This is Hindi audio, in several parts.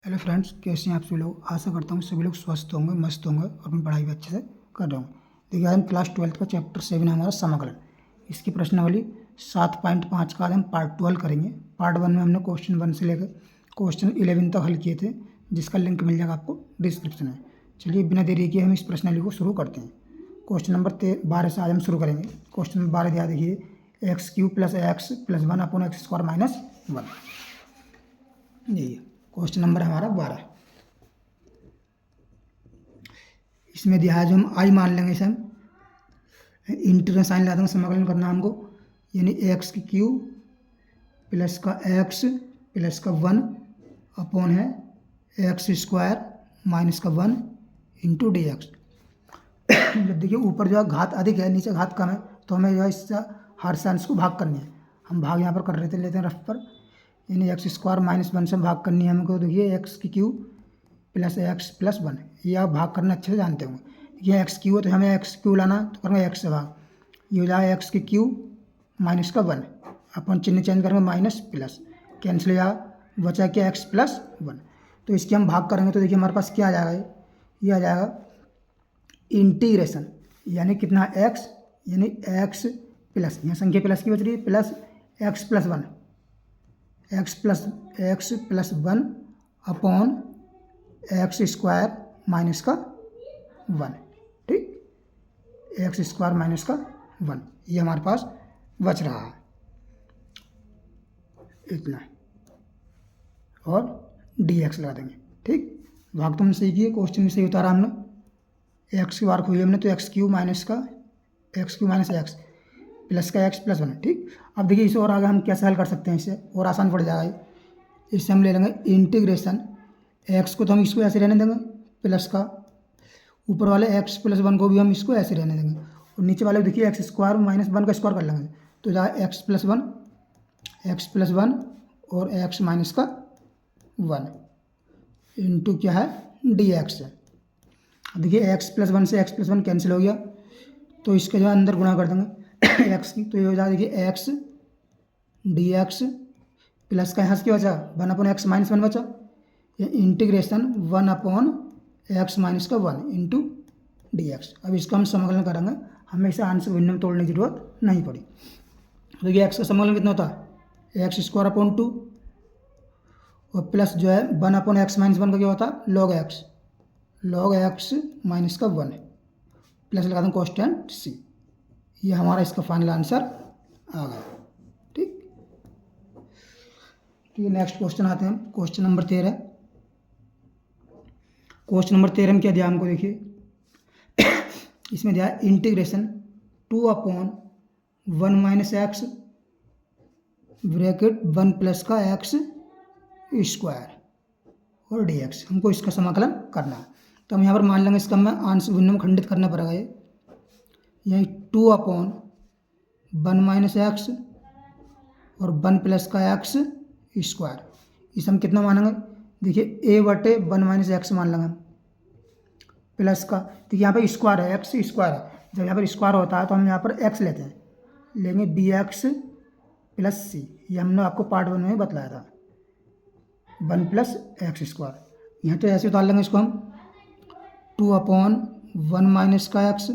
हेलो फ्रेंड्स, कैसे हैं आप सभी लोग। आशा करता हूँ सभी लोग स्वस्थ होंगे, मस्त होंगे और अपनी पढ़ाई भी अच्छे से कर रहे होंगे। देखिए, आज हम क्लास 12 का चैप्टर 7 है हमारा समाकलन। इसकी प्रश्नावली 7.5 का आज हम पार्ट 12 करेंगे। पार्ट 1 में हमने क्वेश्चन 1 से लेकर क्वेश्चन 11 तक हल किए थे, जिसका लिंक मिल जाएगा आपको डिस्क्रिप्शन में। चलिए बिना देरी किए हम इस प्रश्नावली को शुरू करते हैं। क्वेश्चन नंबर 12 से आज हम शुरू करेंगे। क्वेश्चन नंबर 12 दिया, देखिए x³ + x + 1/x² - 1। यही क्वेश्चन नंबर हमारा 12। इसमें दिया है, जो हम आई मान लेंगे, इसे हम इंटीग्रल साइन लगा देंगे, समाकलन करना है हमको। यानी x³ + का x + का 1 अपॉन है x² - का 1 × dx। जब देखिए ऊपर जो है घात अधिक है, नीचे घात कम है, तो हमें जो है इससे हर से अंश को भाग करनी है। हम भाग यहाँ पर कर रहे थे, लेते हैं रफ पर। यानी x² - 1 से भाग करनी है हमको। देखिए x³ + x + 1, ये आप भाग करना अच्छे से जानते होंगे। ये x³ है तो हमें x³ लाना, तो करेंगे x से भाग। ये हो जाएगा x³ - का 1 अपन चिन्ह चेंज करेंगे, माइनस प्लस कैंसिल हो जाएगा, बचा क्या x + 1। तो इसके हम भाग करेंगे तो देखिए हमारे पास क्या आ जाएगा, ये आ जाएगा इंटीग्रेशन, यानी कितना x, यानी x प्लस, यहाँ संख्या प्लस की बच रही है, plus x + 1, x + 1 upon x² - का 1। ठीक, x² - का 1, ये हमारे पास बच रहा है इतना, और dx लगा देंगे। ठीक, भाग तो हमने सही किए, क्वेश्चन में सही उतारा हमने। x की बार खोई हमने, तो x³ - का x³ - x प्लस का x + 1। ठीक, अब देखिए इसे और आगे हम कैसे हल कर सकते हैं, इसे और आसान पड़ जाएगा। इससे हम ले लेंगे इंटीग्रेशन, x को तो हम इसको ऐसे रहने देंगे प्लस का, ऊपर वाले x + 1 को भी हम इसको ऐसे रहने देंगे, और नीचे वाले देखिए x² - 1 का स्क्वायर कर लेंगे, तो जाएगा x + 1 और x - का 1 इंटू क्या है dx है। देखिए x + 1 से x + 1 कैंसिल हो गया, तो इसके जो अंदर गुणा कर देंगे x की, तो ये हो जाएगा देखिए x dx प्लस का यहाँ से क्या बचा, 1/x - 1 बचा, ये इंटीग्रेशन 1/x - का 1 इंटू dx। अब इसका हम समाकलन करेंगे, हमें इसे आंसर भिन्न में तोड़ने की जरूरत नहीं पड़ी। तो ये x का समाकलन कितना होता है, x² 2, और प्लस जो है 1/x - 1 का क्या होता है, log x - का 1, प्लस लगा दें कॉन्स्टेंट c। ये हमारा इसका फाइनल आंसर आ गया। ठीक, तो ये नेक्स्ट क्वेश्चन आते हैं, क्वेश्चन नंबर 13। क्वेश्चन नंबर 13 में क्या दिया हमको, देखिए इसमें दिया इंटीग्रेशन 2/1 - x ब्रैकेट 1 + का x² और dx, हमको इसका समाकलन करना है। तो हम यहाँ पर मान लेंगे, इसका हमें आंसर भिन्न में खंडित करना पड़ेगा। ये यही 2/1 - x और 1 + का x², इसे हम कितना मानेंगे, देखिए a/1 - x मान लेंगे हम, प्लस का, देखिए यहाँ पर स्क्वायर है, x स्क्वायर है, जब यहाँ पर स्क्वायर होता है तो हम यहाँ पर x लेते हैं, लेंगे dx + c। ये हमने आपको पार्ट 1 में बतलाया था, 1 + x²। यहाँ तो ऐसे उतार लेंगे इसको हम, 2/1 - का x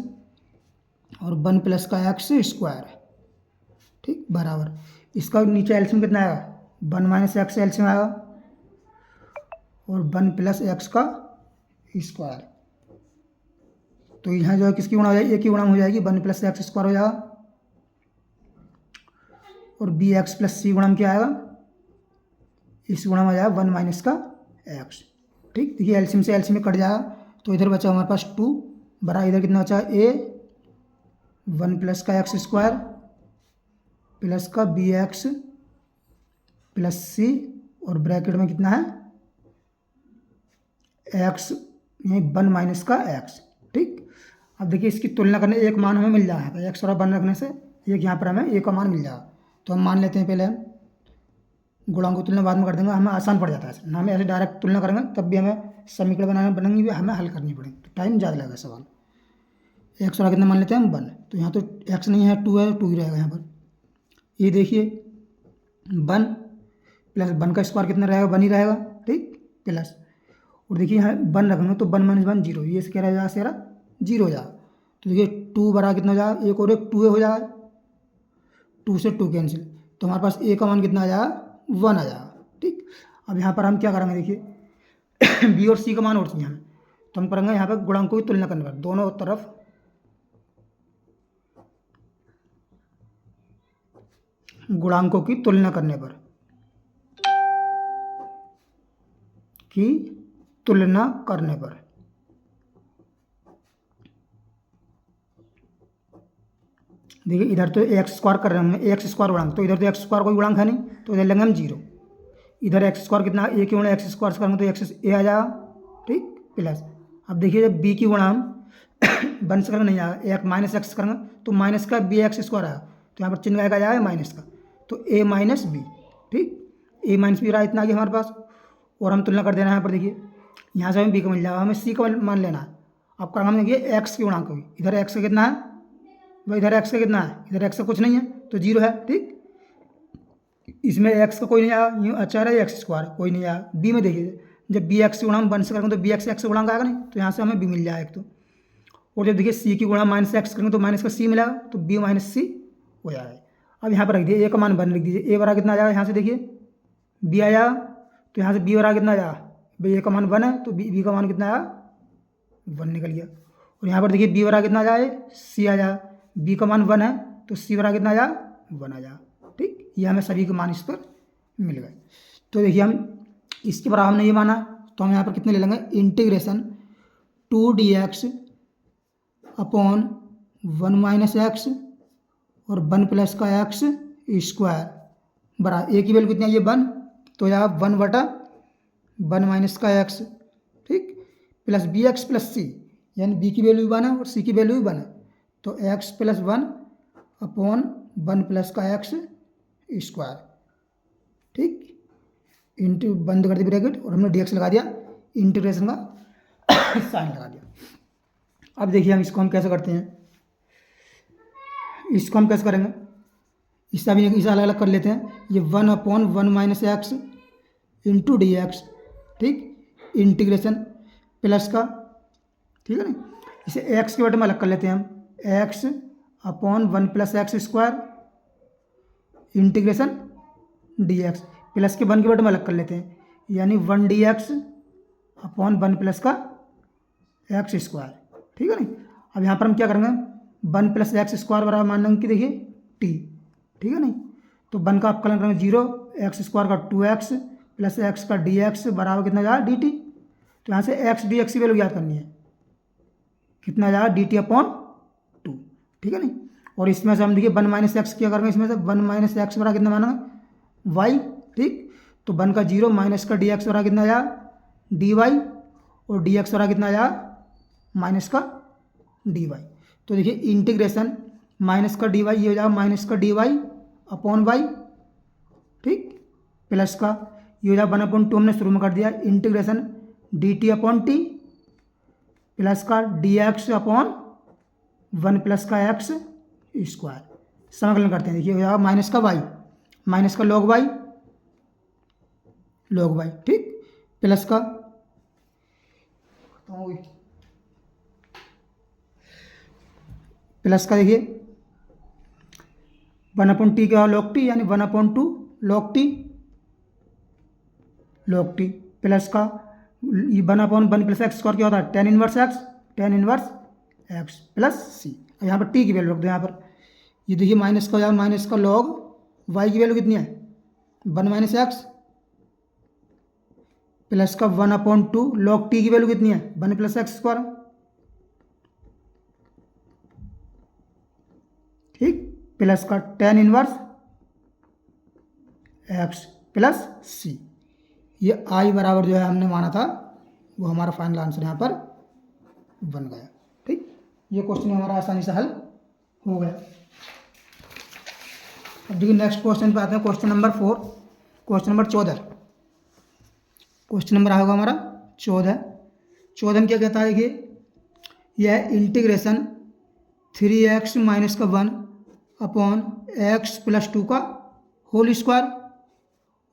और 1 + का x²। ठीक, बराबर इसका नीचे एलसीएम कितना आएगा, 1 - x एलसीएम आएगा, और 1 + x का स्क्वायर। तो यहाँ जो है किसकी गुणा हो जाएगी, एक की गुणा हो जाएगी, 1 + x² हो जाएगा, और bx + c गुणा क्या आएगा, इस गुणा में आ जाएगा 1 - का x। ठीक, देखिए एलसीएम से एलसीएम में कट जाएगा, तो इधर बचा हमारे पास 2 बरा, इधर कितना बचा a 1 + का x² प्लस का bx + c, और ब्रैकेट में कितना है x, यही 1 - का x। ठीक, अब देखिए इसकी तुलना करने एक मान हमें मिल जाएगा, x और 1 रखने से एक यहाँ पर हमें एक का मान मिल जाएगा। तो हम मान लेते हैं, पहले हम गुणांक की तुलना बाद में कर देंगे, हमें आसान पड़ जाता है ना, हमें ऐसे डायरेक्ट तुलना करेंगे तब भी हमें समीकरण बनेंगे भी, हमें हल करनी पड़ेगी, तो टाइम ज़्यादा लगेगा सवाल। एक्स और कितना मान लेते हैं हम 1, तो यहाँ तो x नहीं है, 2 है, 2 ही रहेगा यहाँ पर। ये देखिए 1 + 1 का स्क्वायर कितना रहेगा, 1 ही रहेगा। ठीक, प्लस, और देखिए यहाँ 1 रखेंगे तो 1 माइनस 1 0, ये क्या रह जाएगा सेरा 0 हो जाएगा। तो देखिए 2 बराबर कितना हो जाएगा, एक और एक 2 हो जाएगा, 2 से 2 कैंसिल, तो हमारे पास ए का मान कितना आ जाएगा 1 आ जाएगा। ठीक, अब यहाँ पर हम क्या करेंगे, देखिए बी और सी का मान और चाहिए हमें, तो हम करेंगे यहाँ पर गुणांकों की तुलना करने पर, दोनों तरफ गुणांकों की तुलना करने पर, की तुलना करने पर, देखिए इधर तो एक्स स्क्वायर कर रहे हैं हम, एक्स स्क्वायर गुणांक, तो इधर तो एक्स स्क्वायर कोई गुणांक है नहीं, तो इधर लेंगे हम 0। इधर एक्स स्क्वायर कितना, ए की गुणा एक्स स्क्वायर करेंगे तो एक्स ए आ जाएगा। ठीक, प्लस, अब देखिए जब बी की गुणा हम 1 से करेंगे नहीं आएगा, एक माइनस एक्स करेंगे तो माइनस का बी एक्स स्क्वायर आया, तो यहाँ पर चिन्ह आएगा जाएगा माइनस का, तो ए माइनस बी। ठीक, ए माइनस बी रहा इतना आ गया हमारे पास, और हम तुलना कर देना है यहाँ पर, देखिए यहाँ से हमें बी का मिल जाएगा, हमें सी का मान लेना है। अब करेंगे हम देखिए एक्स की गुणांक होगी, इधर एक्स का कितना है भाई, इधर एक्स का कितना है, इधर एक्स का कुछ नहीं है तो 0 है। ठीक, इसमें एक्स का कोई नहीं आया, यूँ अच्छा रहा एक्स स्क्वायर कोई नहीं आया। बी में देखिए जब बी एक्स की गुणा हम 1 से करेंगे तो बी एक्स एक्स गुणांक आएगा नहीं, तो यहाँ से हमें बी मिल जाएगा एक तो, और जब देखिए सी की गुणा माइनस एक्स करेंगे तो माइनस का सी मिलेगा, तो बी माइनस सी हो जाएगा। अब यहाँ पर रख दिए ए का मान 1 लिख दीजिए, ए बराबर कितना आ जाएगा, यहाँ से देखिए बी आया, तो यहाँ से बी बराबर कितना आ जाएगा भाई, ए का मान 1 है तो बी का मान कितना आया 1 निकल गया, और यहाँ पर देखिए बी बराबर कितना आ जाए सी आ जाए, बी का मान 1 है तो सी बराबर कितना आ जाए 1 आ जाए। ठीक, ये हमें सभी के मान इस पर मिल गए। तो देखिए हम इसके बराबर हमने ये माना, तो हम यहाँ पर कितने ले लेंगे, integration 2dx upon 1 minus x और 1 प्लस का एक्स स्क्वायर बराबर, ए की वैल्यू कितनी है ये 1, तो यहाँ 1 बटा 1 माइनस का एक्स, ठीक, प्लस बी एक्स प्लस सी, यानी बी की वैल्यू भी 1 है और सी की वैल्यू भी 1 है, तो एक्स प्लस 1 अपॉन 1 प्लस का एक्स स्क्वायर। ठीक, इंटू बंद कर दी ब्रैकेट और हमने dx लगा दिया, इंटीग्रेशन का साइन लगा दिया। अब देखिए हम इसको हम कैसे करते हैं, इसको हम कैसे करेंगे, इसका भी इसे अलग अलग कर लेते हैं। ये 1 upon 1 minus x into d x, ठीक, इंटीग्रेशन प्लस का, ठीक है ना, इसे एक्स के बटे में अलग कर लेते हैं हम, x upon 1 plus x square integration D x, plus के 1 के बटे में अलग कर लेते हैं, यानी 1 डी एक्स अपॉन 1 प्लस का एक्स स्क्वायर। ठीक है ना, अब यहाँ पर हम क्या करेंगे, 1 प्लस एक्स स्क्वायर बराबर मान लेंगे कि देखिए टी, ठीक है नहीं, तो 1 का अपकलन करेंगे 0, एक्स स्क्वायर का 2x प्लस एक्स का डी एक्स बराबर कितना जाएगा डी टी, तो यहाँ से एक्स डी एक्स की वैल्यू याद करनी है, कितना जाएगा डी टी अपॉन 2, ठीक है नहीं, और इसमें से हम देखिए 1 माइनस एक्स क्या करेंगे, इसमें से 1 माइनस एक्स बराबर कितना मानेंगे वाई, ठीक, तो 1 का 0 माइनस का डी एक्स बराबर कितना जाएगा डी वाई, और डी एक्स बराबर कितना जाएगा माइनस का डी वाई, तो देखिए इंटीग्रेशन माइनस का डी वाई ये हो जाएगा माइनस का डी वाई अपॉन वाई, ठीक, प्लस का ये हो जाएगा 1/2 हमने शुरू में कर दिया, integration d t upon t plus का डी एक्स अपॉन 1 प्लस का एक्स स्क्वायर, समाकलन करते हैं, देखिए हो जाएगा माइनस का वाई, माइनस का लॉग वाई, लॉग वाई, ठीक, प्लस का प्लस का देखिए 1/t क्या लॉग टी, यानी 1/2 log t, log t plus का 1/1 प्लस एक्स स्क्वायर क्या होता है tan inverse x, tan inverse x plus c, यहाँ पर टी की वैल्यू रख दो, यहाँ पर ये देखिए माइनस का हो जाएगा माइनस का लॉग वाई की वैल्यू कितनी है 1 माइनस एक्स प्लस का 1/2 लॉग टी की वैल्यू कितनी है 1 प्लस एक्स स्क्वायर, ठीक, प्लस का tan inverse x plus c, ये आई बराबर जो है हमने माना था वो हमारा फाइनल आंसर यहाँ पर बन गया। ठीक, ये क्वेश्चन हमारा आसानी से हल हो गया। अब देखिए नेक्स्ट क्वेश्चन पे आते हैं, question number 4, question number 14, question number आएगा हमारा 14 में क्या कहता है कि यह इंटीग्रेशन 3x माइनस का 1 अपॉन एक्स प्लस 2 का whole square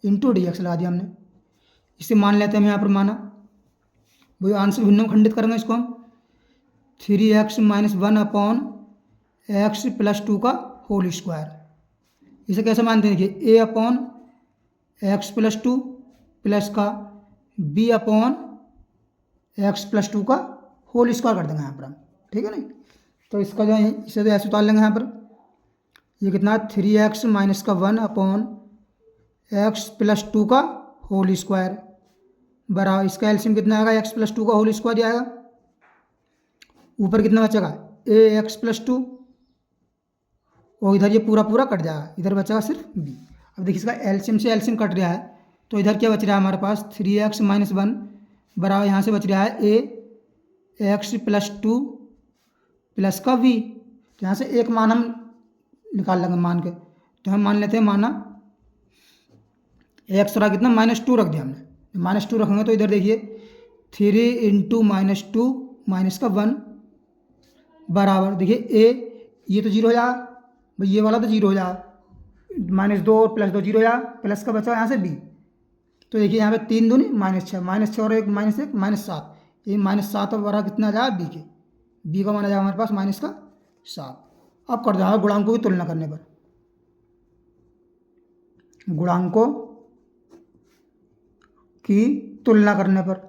into d x लगा दिया हमने, इसे मान लेते हैं हम यहाँ पर माना, वही आंशिक भिन्नों में खंडित करेंगे इसको हम 3x minus 1 upon x plus 2 का होल स्क्वायर। इसे कैसे मानते हैं, देखिए a upon x plus 2 plus का b अपॉन एक्स प्लस 2 का होल स्क्वायर कर देंगे यहाँ पर हम, ठीक है ना। तो इसका जो है इसे तो ऐसे उतार लेंगे यहाँ पर, ये कितना 3x माइनस का 1 अपॉन एक्स प्लस 2 का होल स्क्वायर बराबर, इसका एलसीएम कितना आएगा, एक्स प्लस 2 का होल स्क्वायर आएगा। ऊपर कितना बचेगा ए एक्स प्लस 2, और इधर ये पूरा पूरा कट जाएगा, इधर बचेगा सिर्फ b। अब देखिए इसका एलसीएम से एलसीएम कट रहा है, तो इधर क्या बच रहा है हमारे पास 3x माइनस 1 बराबर, यहाँ से बच रहा है ए एक्स प्लस 2 प्लस का v। तो यहाँ से एक मान हम निकाल लेंगे मान के, तो हम मान लेते हैं माना एक्स रहा कितना -2 रख दिया हमने, -2 रखेंगे तो इधर देखिए 3 इंटू -2 माइनस का 1 बराबर, देखिए ए ये तो 0 हो जाएगा भाई, ये वाला तो 0 हो जाएगा, -2 और +2 0 हो जाएगा, प्लस का बचा यहाँ से b। तो देखिए यहाँ पे 3 दूनी -6 और एक -1 -7, ये -7 और बराबर कितना आ जाएगा b के, b का माना जाएगा हमारे पास -7। अब कर जाएगा गुणांकों की तुलना करने पर, गुणांकों की तुलना करने पर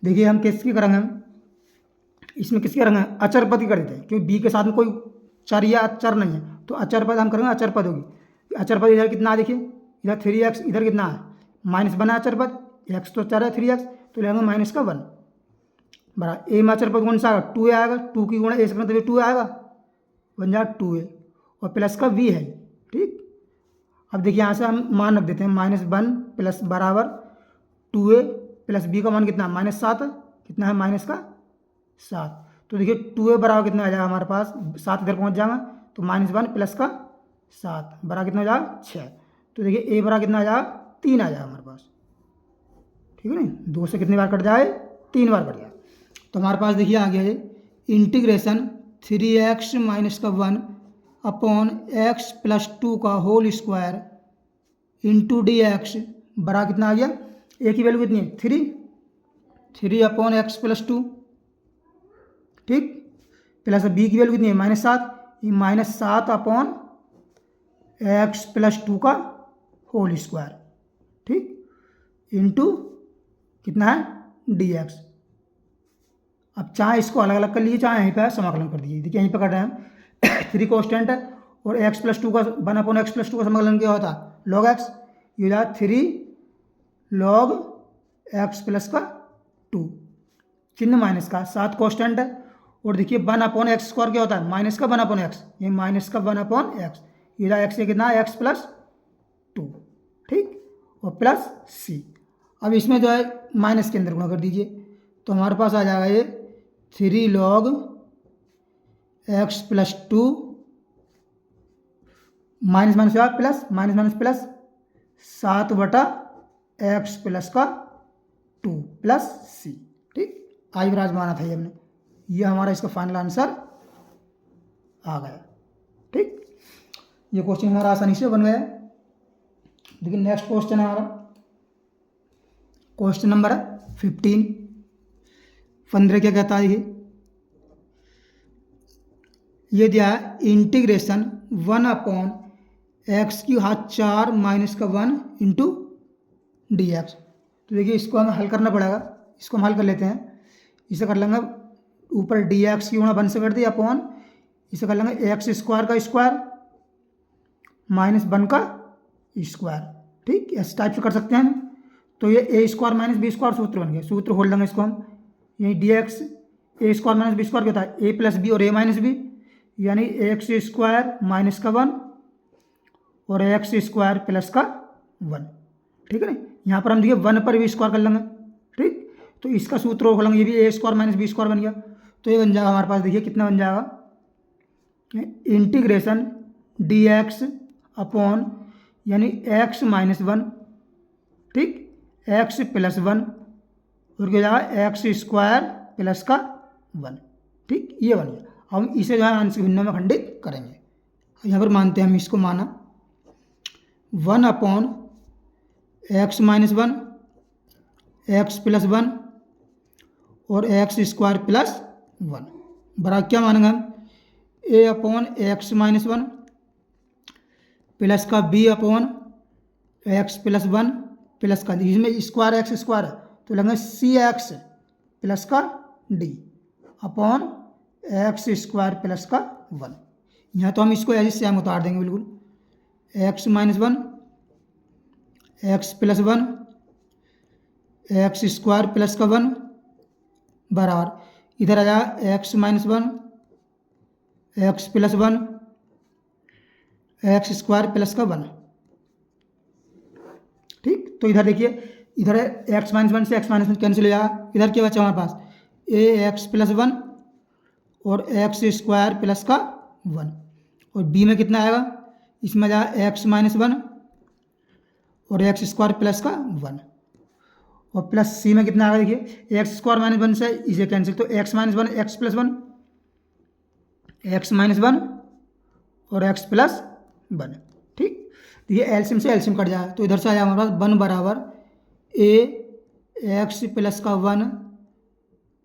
देखिए हम किसकी करेंगे, हम इसमें किसकी करेंगे, अचर पद की कर देते हैं, क्योंकि बी के साथ में कोई चर या अचर नहीं है, तो अचर पद हम करेंगे, अचर पद होगी। अचर पद इधर कितना है, देखिए इधर 3x, इधर कितना है -1 है अचर पद, x तो चर है 3x, तो लेंगे -1 बराबर ए में अचर पद कौन सा आएगा 2a आएगा, 2 की गुणा ए से करना तो 2 आएगा, बन जाएगा 2a और प्लस का v है, ठीक। अब देखिए यहाँ से हम मान रख देते हैं -1 प्लस बराबर 2a प्लस b का मान कितना है -7, कितना है -7। तो देखिए 2a बराबर कितना आ जाएगा हमारे पास, 7 इधर पहुँच जाएगा, तो -1 प्लस का 7 बराबर कितना हो जाएगा 6। तो देखिए a बराबर कितना आ जाएगा 3 आ जाएगा हमारे पास, ठीक है ना। 2 से कितनी बार कट जाए, 3 बार कट जाए। तो हमारे पास देखिए आ गया है इंटीग्रेशन 3x माइनस का 1 अपॉन एक्स प्लस 2 का whole square into d x बड़ा कितना आ गया, ए की वैल्यू कितनी है 3 अपॉन एक्स प्लस 2, ठीक, प्लस बी की वैल्यू कितनी है -7, ये -7 अपॉन एक्स प्लस 2 का होल स्क्वायर, ठीक, इंटू कितना है डी एक्स। अब चाहे इसको अलग अलग कर लीजिए, चाहे यहीं पर समाकलन कर दीजिए। देखिए यहीं पर कर रहे हैं 3 कॉन्स्टेंट है और एक्स प्लस 2 का 1 अपॉन एक्स प्लस 2 का समाकलन क्या होता है लॉग एक्स, ये हो जाए 3 लॉग एक्स प्लस का 2 चिन्ह माइनस का, 7 कॉन्स्टेंट है, और देखिए 1 अपॉन एक्स स्क्वायर क्या होता है माइनस का 1 अपॉन एक्स, ये माइनस का 1 अपॉन एक्स, ये रहा एक्स, ये कितना है एक्स प्लस 2, ठीक, और प्लस सी। अब इसमें जो है माइनस के अंदर गुणा कर दीजिए, तो हमारे पास आ जाएगा ये 3 log x plus 2 minus minus plus, minus minus plus 7 बटा एक्स प्लस का 2 प्लस सी, ठीक, आई बराबर माना था ये हमने, ये हमारा इसका फाइनल आंसर आ गया, ठीक। ये क्वेश्चन हमारा आसानी से बन गया। देखिए नेक्स्ट क्वेश्चन है हमारा क्वेश्चन नंबर 15 क्या कहता है, ये दिया है इंटीग्रेशन 1 अपॉन एक्स की घात 4 माइनस का 1 इंटू डी एक्स। तो देखिए इसको हमें हल करना पड़ेगा, इसको हम हल कर लेते हैं, इसे कर लेंगे ऊपर डी एक्स की गुणा 1 से कर दी अपॉन, इसे कर लेंगे एक्स स्क्वायर का स्क्वायर माइनस 1 का स्क्वायर, ठीक, इस टाइप से कर सकते हैं हम। तो ये ए स्क्वायर माइनस बी स्क्वायर सूत्र बन गया, सूत्र खोल लेंगे इसको हम, यही डी एक्स ए स्क्वायर माइनस बी स्क्वायर क्या होता है ए प्लस बी और ए माइनस बी, यानी एक्स स्क्वायर माइनस का 1 और एक्स स्क्वायर प्लस का 1, ठीक है ना। यहाँ पर हम देखिए 1 पर भी स्क्वायर कर लेंगे, ठीक, तो इसका सूत्र खोल लेंगे, ये भी ए स्क्वायर माइनस बी स्क्वायर बन गया। तो ये बन जाएगा हमारे पास, देखिए कितना बन जाएगा इंटीग्रेशन डी एक्स अपॉन यानी एक्स माइनस 1, ठीक, एक्स प्लस 1 और क्या जाएगा एक्स स्क्वायर प्लस का 1, ठीक, ये बन गया। हम इसे जो है आंशिक भिन्नों में खंडित करेंगे। यहाँ पर मानते हैं हम इसको माना 1/x-1 x + 1 और x² + 1 बराबर क्या मानेंगे हम a/x-1 प्लस का b/x + 1 प्लस का इसमें स्क्वायर एक्स स्क्वायर है तो लगेंगे cx प्लस का d अपॉन x² प्लस का 1। यहाँ तो हम इसको ऐसे सेम उतार देंगे बिल्कुल x-1 x + 1 x² प्लस का 1 बराबर इधर आ जाएगा x-1 x + 1 x² प्लस का 1। ठीक, तो इधर देखिए इधर x-1 से x-1 कैंसिल हो जाएगा। इधर क्या बचा हमारे पास ax + 1 और x² प्लस का 1 और b में कितना आएगा इसमें जाएगा x-1 और x² प्लस का 1 और प्लस c में कितना आएगा देखिए x² - 1 से इसे कैंसिल तो x-1 x + 1 x-1 और x + 1। ठीक, तो ये एलसीएम से एलसीएम कट जाएगा तो इधर से आ जाएगा हमारे पास 1 बराबर ax प्लस का 1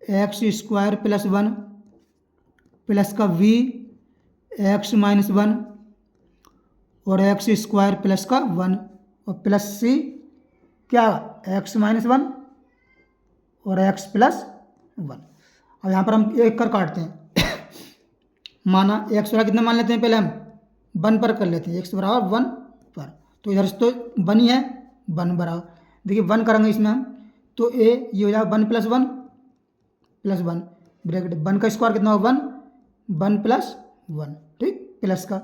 x² प्लस 1 प्लस का v x-1 और x² प्लस का 1 और प्लस c क्या x-1 और x + 1। अब यहाँ पर हम एक कर काटते हैं माना x बराबर कितना मान लेते हैं पहले हम 1 पर कर लेते हैं x बराबर 1 पर तो इधर से तो 1 ही है 1 बराबर देखिए 1 करेंगे इसमें हम तो ये हो जाएगा 1 + 1 प्लस 1 ब्रैकेट 1 का स्क्वायर कितना होगा 1 + 1 ठीक प्लस का।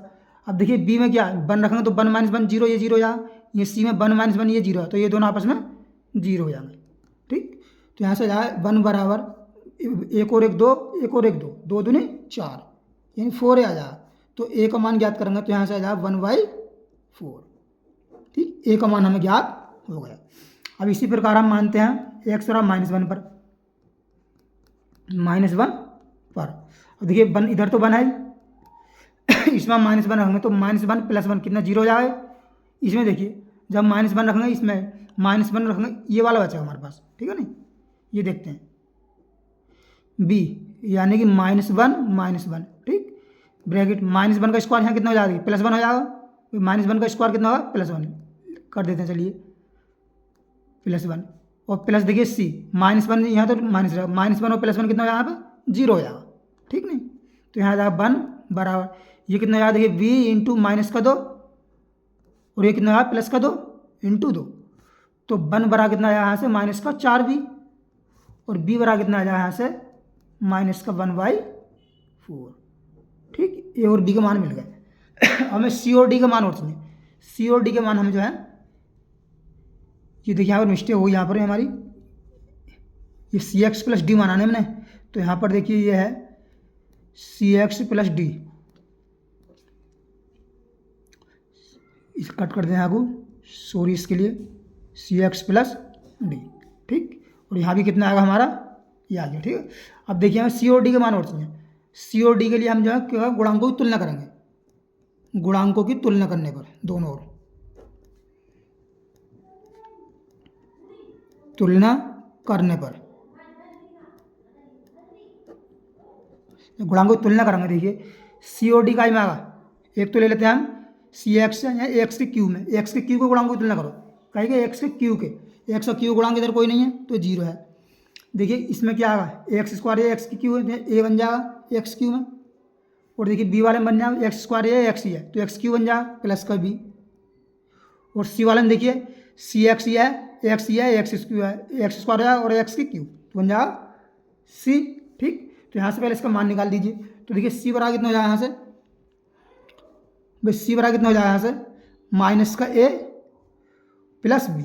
अब देखिए b में क्या 1 रखेंगे तो 1 - 1 0 ये 0 हो जाएगा ये c में 1 - 1 ये 0 है तो ये दोनों आपस में 0 हो जाएंगे। ठीक, तो यहाँ से जाए 1 बराबर एक और एक 2 एक और एक 2 2 दूनी 4 यानी 4 आ जाएगा तो a का मान ज्ञात करेंगे तो यहाँ से आ जाएगा 1/4। ठीक, a का मान हमें ज्ञात हो गया। अब इसी प्रकार हम मानते हैं x बराबर -1 पर -1 पर अब देखिए 1 इधर तो 1 है इसमें हम -1 रखेंगे तो -1 + 1 कितना 0 हो जाएगा। इसमें देखिए जब -1 रखेंगे इसमें -1 रखेंगे ये वाला बचेगा हमारे पास ठीक है ना। ये देखते हैं b यानी कि -1 ठीक ब्रैकेट -1 का स्क्वायर यहाँ कितना हो जाएगा +1 हो जाएगा -1 का स्क्वायर कितना होगा +1 कर देते हैं चलिए +1 और प्लस देखिए c -1 यहाँ तो माइनस रहेगा -1 और +1 कितना हो जाएगा यहाँ पर 0 हो जाएगा ठीक नहीं। तो यहाँ आ जाएगा 1 बराबर ये कितना याद देखिए v × -2 और ये कितना आया +2 × 2 तो 1 बराबर कितना आया यहाँ से -4v और b बराबर कितना आया यहाँ से -1/4। ठीक, a और b का मान मिल गए। हमें c और d का मान और चाहिए c और d के मान हमें जो है ये देखिए यहाँ पर मिस्टेक हो यहाँ पर हमारी ये cx + d माना है हमने तो यहाँ पर देखिए ये है cx + d इसे कट कर दें यहाँ को सॉरी इसके लिए cx + d ठीक और यहाँ भी कितना आएगा हमारा ये आ गया। ठीक है, अब देखिए हमें c और d के मान और चाहिए c और d के लिए हम जो है क्या गुणांकों की तुलना करेंगे गुणांकों की तुलना करने पर दोनों ओर तुलना करने पर गुणांकों की तुलना करेंगे देखिए c और d का में आएगा एक तो ले लेते हैं हम cx या x के क्यू में x के क्यू के गुणांकों की तुलना करो कहेंगे x के क्यू के x का क्यू गुणांक इधर कोई नहीं है तो 0 है। देखिए इसमें क्या आएगा x² ये x की क्यू है a बन जाएगा x क्यू में और देखिए b वाले में बन जाएगा x² ये x ही है तो x क्यू बन जाएगा प्लस का b और c वाले में देखिए cx ही है x ही है x क्यू है x² है और x की क्यू तो बन जाएगा c। ठीक, तो यहाँ से पहले इसका मान निकाल दीजिए तो देखिए c बराबर कितना हो जाएगा यहाँ से भाई c बराबर कितना हो जाएगा यहाँ से -a + b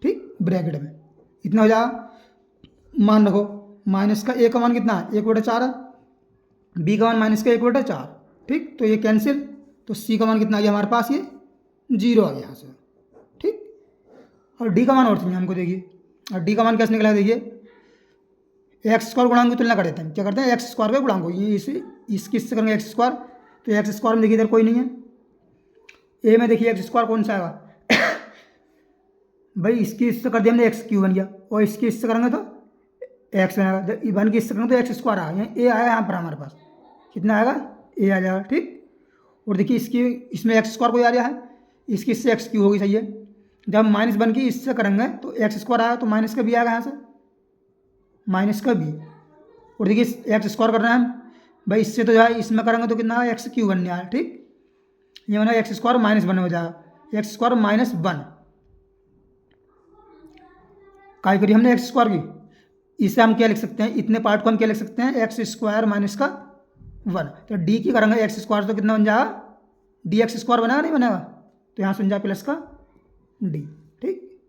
ठीक ब्रैकेट में इतना हो जाएगा। मान रखो -a का मान कितना है 1/4 है b का मान -1/4 ठीक तो ये कैंसिल तो c का मान कितना आ गया हमारे पास ये 0 आ गया यहाँ से। ठीक, और d का मान और चाहिए हमको देखिए और d का मान कैसे निकला देखिए x² गुणांक की तुलना कर देते हैं क्या करते हैं x² के गुणांक ये इसे इससे करेंगे x² तो एक्स स्क्वायर में देखिए इधर कोई नहीं है। ए में देखिए एक्स स्क्वायर कौन सा आएगा भाई इसकी इससे कर दिया हमने एक्स क्यू बन गया, और इसकी इससे करेंगे तो एक्स बनेगा। जब वन की इससे करेंगे तो एक्स स्क्वायर आएगा, ए आया यहाँ पर हमारे पास कितना आएगा, ए आ जाएगा। ठीक, और देखिए इसकी इसमें एक्स स्क्वायर कोई आ रहा है, इसकी इससे एक्स क्यू होगी, सही है। जब माइनस वन की इससे करेंगे तो एक्स स्क्वायर आएगा, तो माइनस का भी आएगा यहाँ से, माइनस का भी। और देखिए एक्स स्क्वायर कर रहे हैं हम भाई, इससे तो जो है इसमें करेंगे तो कितना एक्स क्यू बनने आया। ठीक, ये बना एक्स स्क्वायर माइनस वन हो जाएगा, एक्स स्क्वायर माइनस वन काय करी हमने एक्स स्क्वायर की। इसे हम क्या लिख सकते हैं, इतने पार्ट को हम क्या लिख सकते हैं, एक्स स्क्वायर माइनस का वन। तो डी की करेंगे एक्स स्क्वायर तो कितना बन जाएगा, डी एक्स स्क्वायर बनेगा नहीं बनेगा, तो यहाँ से बन जाए प्लस का डी। ठीक,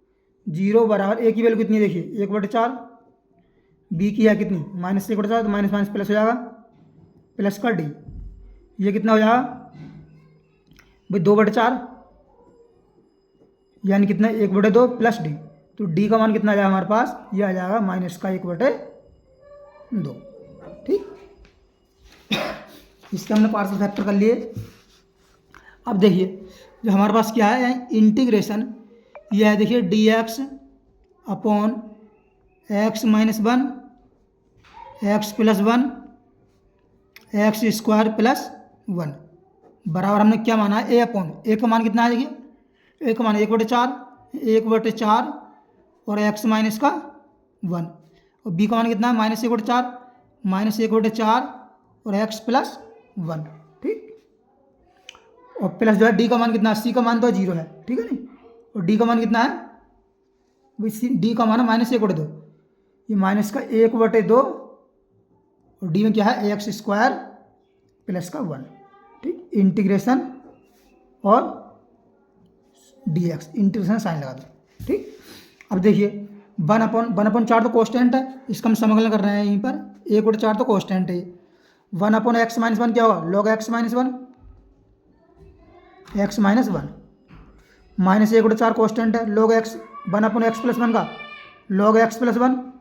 0 बराबर ए की वैल्यू कितनी है देखिए 1/4, बी की है कितनी -1/4, तो माइनस माइनस प्लस हो जाएगा प्लस का डी। ये कितना हो जाएगा भाई 2/4, यानी कितना 1/2 प्लस डी। तो डी का मान कितना आ जाएगा हमारे पास, ये आ जाएगा माइनस का 1/2। ठीक, इसके हमने पार्शियल फैक्टर कर लिए। अब देखिए जो हमारे पास क्या है इंटीग्रेशन, यह है देखिए D x upon x minus one x plus one x square plus one बराबर हमने क्या माना है, ए अपॉन ए का मान कितना है देखिए, ए का मान 1/4 और एक्स माइनस का वन, और बी का मान कितना है -1/4 और एक्स प्लस वन। ठीक, और प्लस जो है डी का मान कितना है, सी का मान तो 0 है, ठीक है नहीं, और डी का मान कितना है भाई, डी का मान है -1/2, ये माइनस का 1/2 और डी में क्या है एक्स स्क्वायर प्लस का वन। ठीक, इंटीग्रेशन और डी एक्स, इंटीग्रेशन साइन लगा दो। ठीक, अब देखिए 1/4 तो कॉन्स्टेंट है, इसका हम समाकलन कर रहे हैं यहीं पर, 1/4 तो कॉन्स्टेंट है। 1/x माइनस वन क्या होगा, log x minus one, x minus one, minus 1/4 constant है, log x 1/x plus one का log x plus one,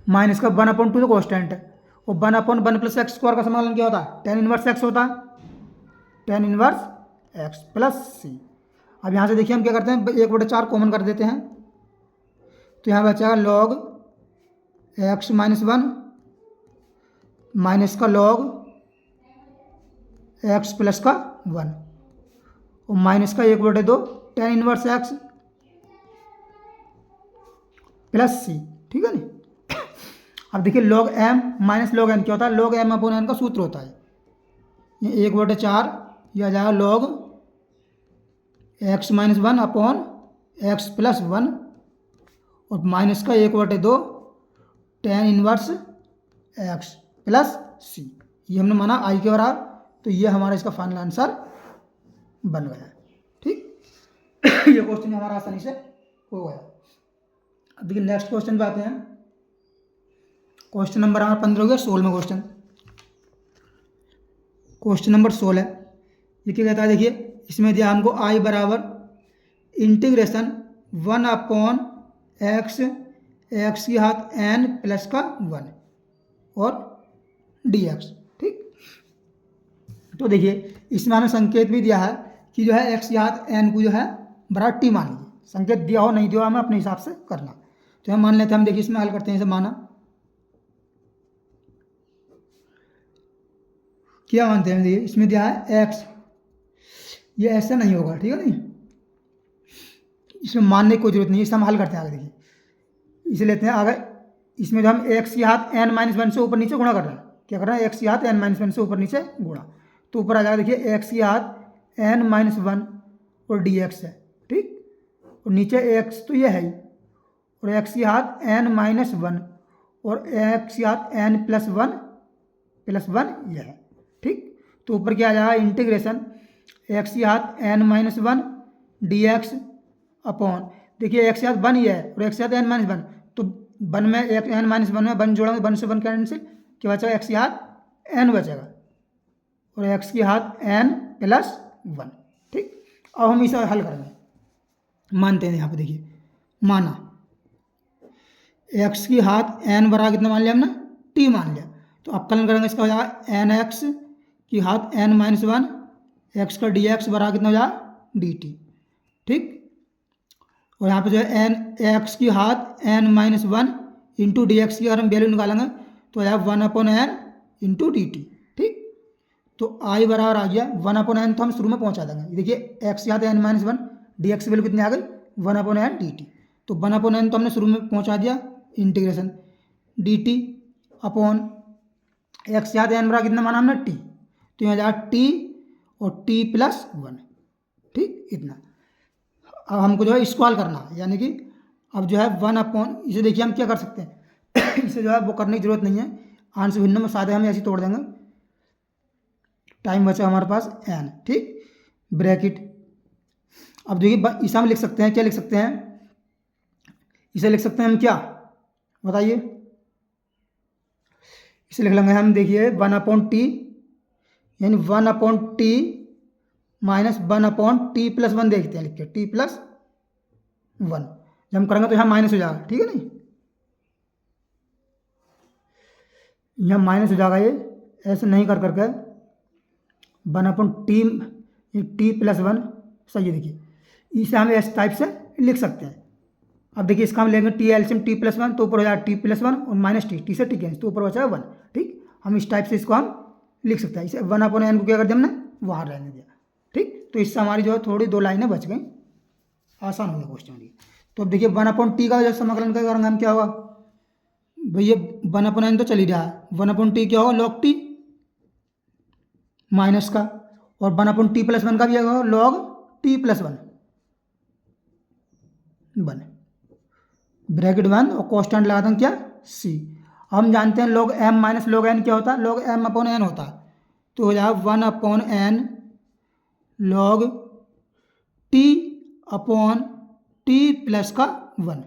minus का 1/2 तो कॉन्स्टेंट है, और 1/1 प्लस एक्स स्क्वायर का समाकलन क्या होता है, tan इनवर्स x होता है, tan इनवर्स x प्लस सी। अब यहाँ से देखिए हम क्या करते हैं, 1/4 कॉमन कर देते हैं, तो यहाँ बचेगा log x minus one minus का log x प्लस का वन, और माइनस का 1/2 tan इनवर्स x प्लस सी। ठीक है नी, अब देखिए log m minus log n क्या होता है, log m अपॉन n का सूत्र होता है, ये 1/4 यह आ जाएगा log x minus one upon x plus one, और माइनस का 1/2 tan inverse x plus c. ये हमने माना आई के बराबर, तो ये हमारा इसका फाइनल आंसर बन गया। ठीक ये क्वेश्चन हमारा आसानी से हो गया। अब देखिए नेक्स्ट क्वेश्चन पे आते हैं, क्वेश्चन नंबर हमारा 15 हो गया, 16वां क्वेश्चन, क्वेश्चन नंबर 16। ये क्या कहता है देखिए, इसमें दिया हमको आई बराबर इंटीग्रेशन 1/x एक्स की घात n प्लस का 1 और dx। ठीक, तो देखिए इसमें हमें संकेत भी दिया है कि जो है एक्स की घात n को जो है बराबर t मान लीजिए, संकेत दिया हो नहीं दिया हमें अपने हिसाब से करना। तो हम मान लेते हैं, हम देखिए इसमें हल करते हैं, इसे माना क्या मानते हैं, देखिए इसमें दिया है x, ये ऐसा नहीं होगा, ठीक है नहीं, इसमें मानने की कोई जरूरत नहीं है, इसे हम हल करते हैं आगे। देखिए इसे लेते हैं आगे, इसमें जो हम एक्स की घात n-1 से ऊपर नीचे गुणा कर रहे हैं, क्या कर रहे हैं, एक्स की घात n-1 से ऊपर नीचे गुणा, तो ऊपर आ जाएगा देखिए एक्स की घात n-1 और dx है। ठीक, और नीचे x तो ये है ही, और एक्स की घात n-1 और एक्स की घात n+1 ये है। ठीक, तो ऊपर क्या आ जाएगा इंटीग्रेशन एक्स की घात n-1 dx अपॉन, देखिए एक्स की घात 1 ही है और एक्स की घात n-1, तो 1 में एक n-1 में 1 जोड़ेंगे, 1 से 1 कैंसिल, क्या बचेगा एक्स की घात n बचेगा और एक्स की घात n+1। ठीक, अब हम इसे हल करेंगे, मानते हैं यहाँ पे देखिए, माना एक्स की घात n बराबर कितना मान लिया हमने, t मान लिया, तो अवकलन करेंगे इसका हो जाएगा एन एक्स की घात एन माइनस वन एक्स का डी एक्स बराबर कितना हो जाएगा डी टी। ठीक, और यहाँ पे जो है एन एक्स की घात n minus one into d x की अगर हम वैल्यू निकालेंगे तो हो जाएगा 1/n इंटू डी टी। ठीक, तो आई बराबर आ गया 1/n, तो हम शुरू में पहुँचा देंगे। देखिए एक्स की घात n minus one d x की वैल्यू कितनी आ गई 1/n डी टी। तो 1/n तो हमने शुरू में पहुँचा दिया, integration d t upon x की घात एन बराबर कितना माना हमने टी, तो यहाँ जाएगा टी और टी प्लस वन। ठीक, इतना। अब हमको जो है स्क्वायर करना है, यानी कि अब जो है 1/, इसे देखिए हम क्या कर सकते हैं इसे जो है वो करने की जरूरत नहीं है, आंश भिन्न में सादे हम ऐसे तोड़ देंगे, टाइम बचा हमारे पास n। ठीक, ब्रैकेट। अब देखिए इसे हम लिख सकते हैं, क्या लिख सकते हैं, इसे लिख सकते हैं हम क्या बताइए, इसे लिख लेंगे हम, देखिए 1/t यानी 1/t minus 1/t plus one, देखते हैं लिख के t प्लस वन। जब हम करेंगे तो यहाँ माइनस हो जाएगा, ठीक है नहीं, यहाँ माइनस हो जाएगा, ये ऐसे नहीं कर करके 1/t टी प्लस वन, सही है। देखिए इसे हम इस टाइप से लिख सकते हैं। अब देखिए इसका हम लेंगे T LCM T plus one, तो ऊपर हो जाएगा टी प्लस वन और माइनस टी से टी कैंसिल, तो ऊपर बचा वन। ठीक, हम इस टाइप से इसको हम लिख सकते हैं। इसे 1/n को क्या कर दिया हमने वहाँ रहने दिया। ठीक, तो इससे हमारी जो है थोड़ी दो लाइनें बच गई, आसान हो गया क्वेश्चन की। तो अब देखिए 1/t का जब समाकलन करेंगे हम क्या होगा भैया, 1/n तो चल ही रहा है, 1/t क्या होगा लॉग टी माइनस का, और 1/t प्लस वन का भी होगा log t plus one, bracket one और कॉन्स्टेंट लगा दें क्या सी। हम जानते हैं log m minus log n क्या होता है, log m/n होता है, तो हो जाएगा 1/n log t/t प्लस का वन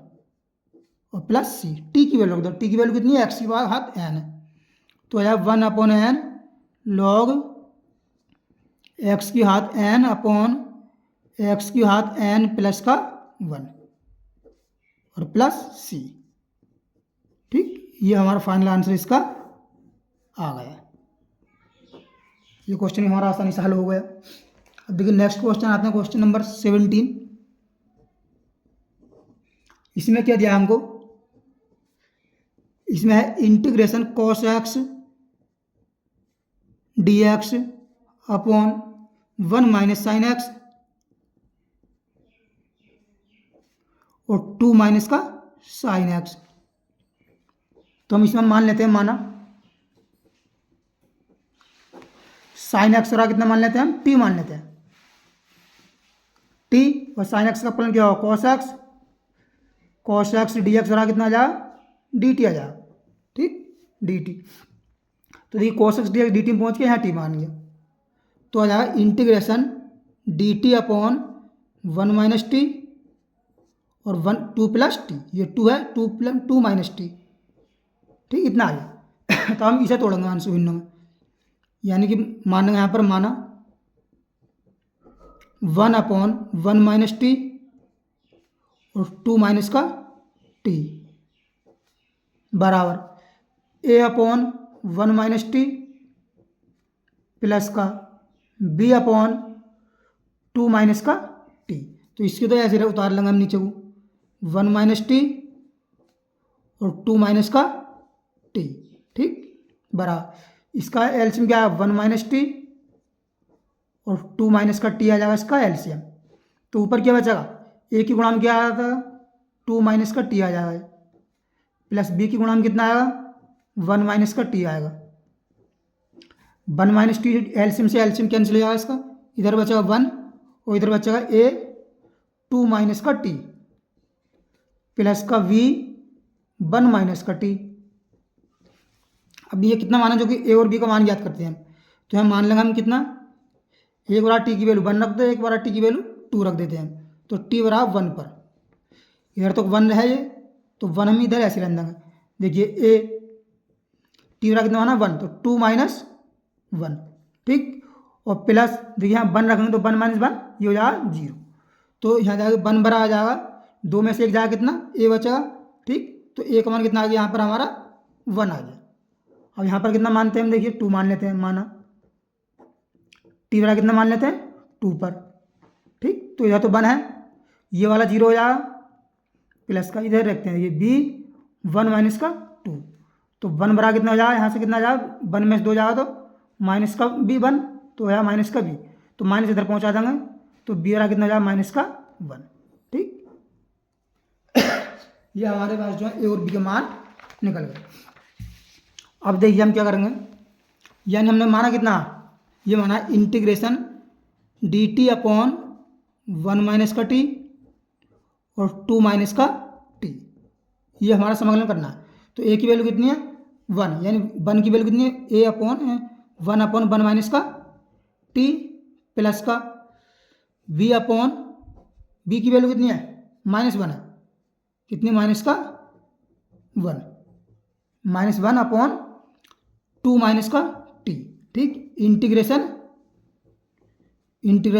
और प्लस सी, टी की वैल्यू रख दो, टी की वैल्यू कितनी है एक्स की घात n है, तो हो जाएगा 1/n log एक्स की घात n अपॉन एक्स की घात n प्लस का वन और प्लस सी। ठीक, ये हमारा फाइनल आंसर इसका आ गया। ये क्वेश्चन हमारा आसानी से हल हो गया। अब देखिए नेक्स्ट क्वेश्चन आते हैं, क्वेश्चन नंबर 17। इसमें क्या दिया हमको, इसमें है integration cos x d x upon 1 minus sine x और 2 माइनस का साइन एक्स। तो हम इसमें मान लेते हैं, माना साइन एक्स रहा कितना मान लेते हैं हम टी मान लेते हैं, टी और साइन एक्स का फलन क्या होगा कॉस एक्स डी एक्स रहा कितना आ जाएगा डी टी आ जाएगा। ठीक, डी टी, तो देखिए cos x d x D T में पहुँच के यहाँ टी मान लिया, तो आ जाएगा integration d t upon 1 minus T और 2 प्लस टी, ये 2 है, 2 माइनस टी। ठीक, इतना आ गया। तो हम इसे तोड़ेंगे अंश भिन्नों में, यानी कि मानेंगे यहाँ पर माना 1/1 माइनस टी और 2 माइनस का टी बराबर a/1 माइनस टी प्लस का b/2 माइनस का टी। तो इसके तो ऐसे उतार लेंगे हम नीचे को, 1 माइनस टी और 2 माइनस का टी। ठीक, बराबर इसका एलसीएम क्या है 1 माइनस टी और 2 माइनस का टी आ जाएगा इसका एलसीएम। तो ऊपर क्या बचेगा, ए की गुणांक क्या आया था 2 माइनस का टी आ जाएगा, प्लस बी की गुणांक कितना आएगा 1 माइनस का टी आएगा। 1 माइनस टी एलसीएम से एलसीएम कैंसिल हो जाएगा इसका, इधर बचेगा 1 और इधर बचेगा ए 2 माइनस का टी प्लस का वी 1 माइनस का टी। अब ये कितना माना, जो कि ए और बी का मान ज्ञात करते हैं हम, तो हम मान लेंगे हम कितना, एक बार टी की वैल्यू 1 रख दे, एक बार टी की वैल्यू 2 रख देते हैं, तो टी बराबर 1 पर, इधर तो 1 है ये, तो 1 हम इधर ऐसे रख देंगे। देखिए ए टी बराबर कितना माना 1, तो 2 माइनस 1। ठीक, और प्लस देखिए यहाँ 1 रखेंगे तो 1 माइनस 1 ये हो जाएगा 0, तो यहाँ जाएगा 1 बराबर आ जाएगा, 2 में से एक जाएगा कितना ए बचेगा। ठीक, तो ए का मान कितना आ गया यहाँ पर हमारा 1 आ गया। अब यहाँ पर कितना मानते हैं हम, देखिए 2 मान लेते हैं, माना टी बराबर कितना मान लेते हैं 2 पर, ठीक। तो यह तो 1 है, ये वाला 0 हो जाएगा, प्लस का इधर रखते हैं, ये बी 1 माइनस का 2, तो 1 बराबर कितना हो जाएगा, यहाँ से कितना जाएगा 1 में से 2 जाएगा तो माइनस का बी 1, तो हो जाएगा माइनस का बी, तो माइनस इधर पहुँचा देंगे, तो बी बराबर कितना हो जाएगा माइनस का 1, ठीक। ये हमारे पास जो है ए और बी के मान निकल गए। अब देखिए हम क्या करेंगे, यानी हमने माना कितना, ये माना integration d t upon 1 minus का टी और 2 माइनस का टी, ये हमारा समाकलन करना है। तो ए की वैल्यू कितनी है 1, यानी 1 की वैल्यू कितनी है, ए अपॉन 1 माइनस का टी प्लस का बी अपॉन, बी की वैल्यू कितनी है -1 है, कितनी माइनस का 1, -1 अपॉन 2 माइनस का टी, ठीक। इंटीग्रेशन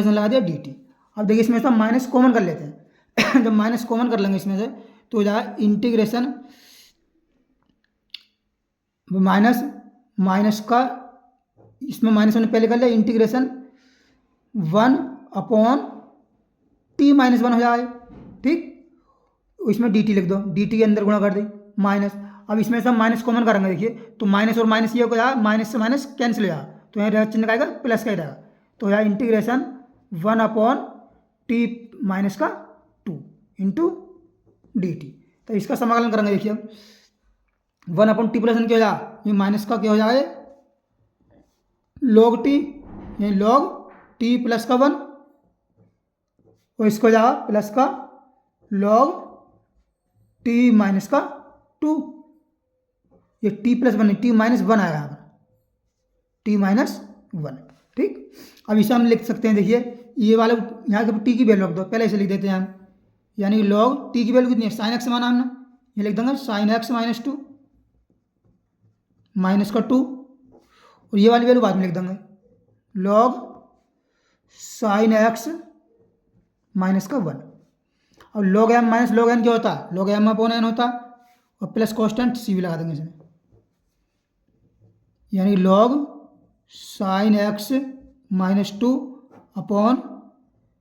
लगा दिया डी टी। अब देखिए इसमें से माइनस कॉमन कर लेते हैं जब माइनस कॉमन कर लेंगे इसमें से तो हो जाएगा इंटीग्रेशन माइनस का, इसमें माइनस हमने पहले कर लिया, इंटीग्रेशन 1 अपॉन टी -1 हो जाए, ठीक। इसमें डी टी लिख दो, डी टी के अंदर गुणा कर दी माइनस। अब इसमें से हम माइनस कॉमन करेंगे, देखिए तो माइनस और माइनस ये हो जाएगा, माइनस से माइनस कैंसिल हो जाएगा, तो यहाँ चिन्ह आएगा प्लस का ही रहेगा, तो यहाँ इंटीग्रेशन 1 अपॉन टी माइनस का 2 इंटू डी टी। तो इसका समाकलन करेंगे, देखिए 1 अपॉन टी प्लस 1 क्या हो जाएगा, ये माइनस का क्या हो जाएगा लॉग टी, यानी लॉग टी प्लस का 1, और इसको हो जाएगा प्लस का लॉग टी माइनस का 2, ये टी प्लस 1 टी -1 आएगा यहाँ पर, टी -1, ठीक। अब इसे हम लिख सकते हैं, देखिए ये वाला यहाँ के टी की वैल्यू रख दो, पहले इसे लिख देते हैं हम, यानी लॉग टी की वैल्यू कितनी है साइन एक्स माना हमने, ये लिख देंगे साइन एक्स -2 माइनस का 2, और ये वाली वैल्यू बाद में लिख देंगे लॉग साइन एक्स माइनस का 1। और log m minus log n क्या होता है, लॉग एम अपॉन एन होता है, और प्लस कॉन्स्टेंट सी भी लगा देंगे इसमें, यानी log sine x -2 upon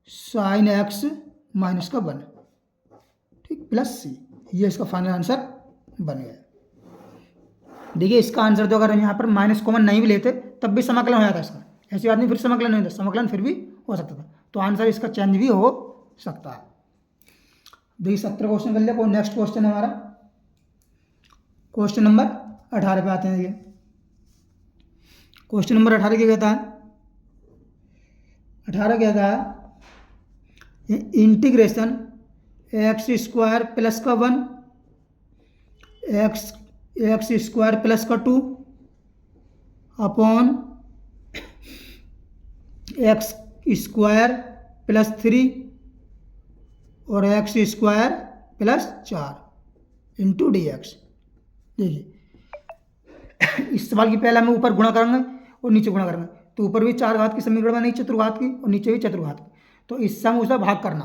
sine x minus का 1, ठीक, प्लस सी, ये इसका फाइनल आंसर बन गया। देखिए इसका आंसर तो अगर हम यहाँ पर माइनस कॉमन नहीं भी लेते तब भी समाकलन हो जाता है इसका, ऐसी बात नहीं फिर समाकलन नहीं होता, समाकलन फिर भी हो सकता था, तो आंसर इसका चेंज भी हो सकता है। देखिए 17 क्वेश्चन कर लिया, नेक्स्ट क्वेश्चन है हमारा क्वेश्चन नंबर 18 पे आते हैं। ये क्वेश्चन नंबर 18 क्या कहता है, 18 कहता है इंटीग्रेशन एक्स स्क्वायर प्लस का 1 एक्स स्क्वायर प्लस का 2 अपॉन एक्स स्क्वायर प्लस 3 और x square plus 4 into d x. देखिए इस सवाल की पहले हम ऊपर गुणा करेंगे और नीचे गुणा करेंगे, तो ऊपर भी 4 घात की समीकरण बनेगी चतुर्घात की और नीचे भी चतुर्घात की, तो इससे हम उसका भाग करना,